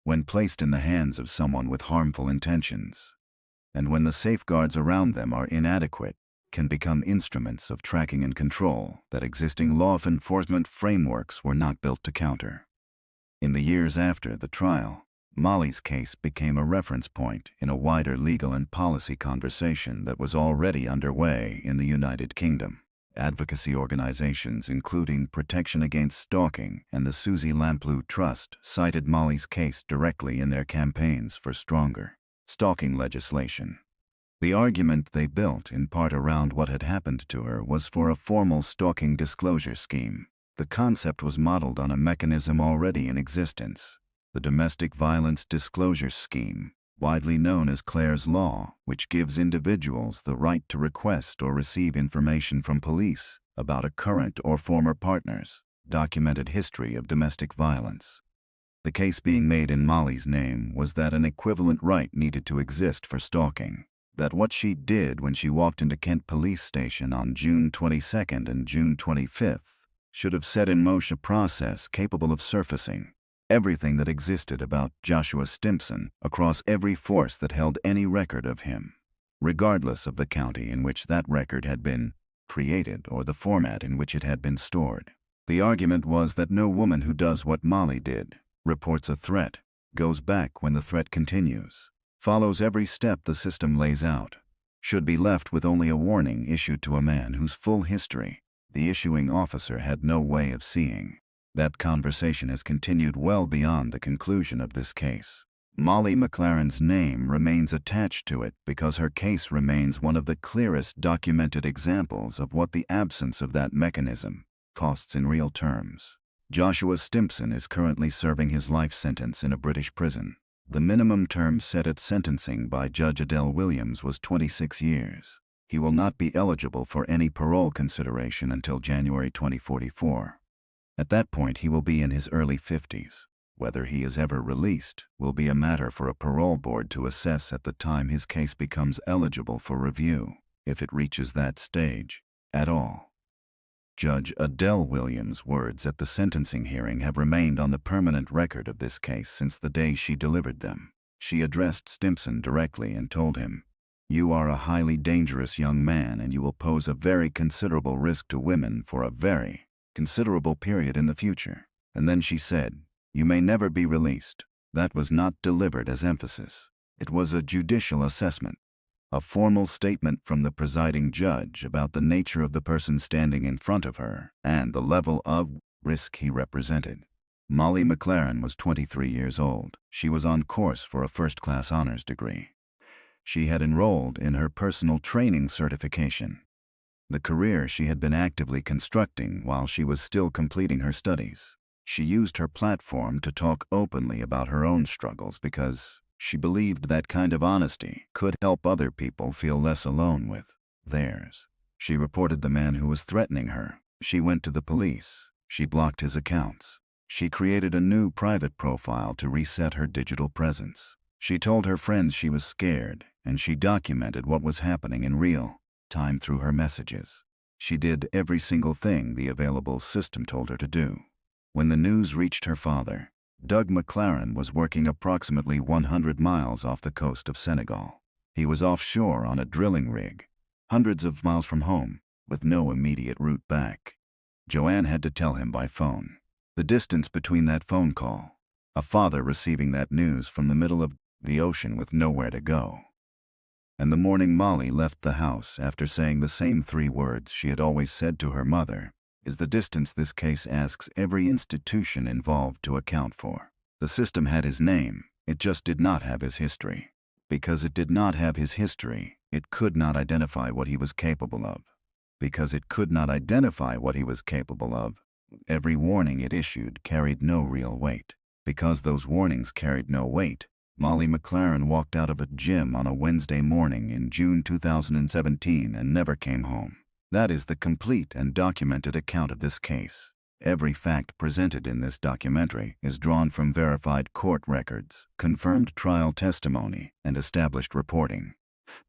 when placed in the hands of someone with harmful intentions, and when the safeguards around them are inadequate, can become instruments of tracking and control that existing law enforcement frameworks were not built to counter. In the years after the trial, Molly's case became a reference point in a wider legal and policy conversation that was already underway in the United Kingdom. Advocacy organizations including Protection Against Stalking and the Susie Lamplugh Trust cited Molly's case directly in their campaigns for stronger stalking legislation. The argument they built in part around what had happened to her was for a formal stalking disclosure scheme. The concept was modeled on a mechanism already in existence: the Domestic Violence Disclosure Scheme, widely known as Clare's Law, which gives individuals the right to request or receive information from police about a current or former partner's documented history of domestic violence. The case being made in Molly's name was that an equivalent right needed to exist for stalking, that what she did when she walked into Kent Police Station on June 22nd and June 25th should have set in motion a process capable of surfacing everything that existed about Joshua Stimpson across every force that held any record of him, regardless of the county in which that record had been created or the format in which it had been stored. The argument was that no woman who does what Molly did, reports a threat, goes back when the threat continues, follows every step the system lays out, should be left with only a warning issued to a man whose full history the issuing officer had no way of seeing. That conversation has continued well beyond the conclusion of this case. Molly McLaren's name remains attached to it because her case remains one of the clearest documented examples of what the absence of that mechanism costs in real terms. Joshua Stimpson is currently serving his life sentence in a British prison. The minimum term set at sentencing by Judge Adele Williams was 26 years. He will not be eligible for any parole consideration until January 2044. At that point, he will be in his early 50s. Whether he is ever released will be a matter for a parole board to assess at the time his case becomes eligible for review, if it reaches that stage at all. Judge Adele Williams' words at the sentencing hearing have remained on the permanent record of this case since the day she delivered them. She addressed Stimpson directly and told him, "You are a highly dangerous young man and you will pose a very considerable risk to women for a very considerable period in the future." And then she said, "You may never be released." That was not delivered as emphasis. It was a judicial assessment, a formal statement from the presiding judge about the nature of the person standing in front of her and the level of risk he represented. Molly McLaren was 23 years old. She was on course for a first-class honors degree. She had enrolled in her personal training certification, the career she had been actively constructing while she was still completing her studies. She used her platform to talk openly about her own struggles because she believed that kind of honesty could help other people feel less alone with theirs. She reported the man who was threatening her. She went to the police. She blocked his accounts. She created a new private profile to reset her digital presence. She told her friends she was scared, and she documented what was happening in real time through her messages. She did every single thing the available system told her to do. When the news reached her father, Doug McLaren was working approximately 100 miles off the coast of Senegal. He was offshore on a drilling rig, hundreds of miles from home, with no immediate route back. Joanne had to tell him by phone. The distance between that phone call, a father receiving that news from the middle of the ocean with nowhere to go, and the morning Molly left the house after saying the same 3 words she had always said to her mother, is the distance this case asks every institution involved to account for. The system had his name, it just did not have his history. Because it did not have his history, it could not identify what he was capable of. Because it could not identify what he was capable of, every warning it issued carried no real weight. Because those warnings carried no weight, Molly McLaren walked out of a gym on a Wednesday morning in June 2017 and never came home. That is the complete and documented account of this case. Every fact presented in this documentary is drawn from verified court records, confirmed trial testimony, and established reporting.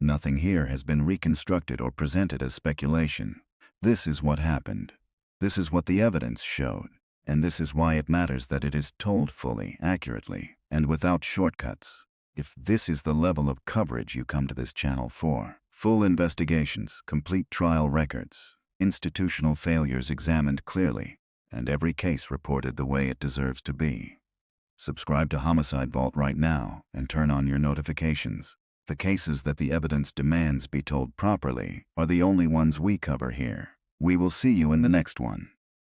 Nothing here has been reconstructed or presented as speculation. This is what happened. This is what the evidence showed. And this is why it matters that it is told fully, accurately, and without shortcuts. If this is the level of coverage you come to this channel for, full investigations, complete trial records, institutional failures examined clearly, and every case reported the way it deserves to be. Subscribe to Homicide Vault right now and turn on your notifications. The cases that the evidence demands be told properly are the only ones we cover here. We will see you in the next one.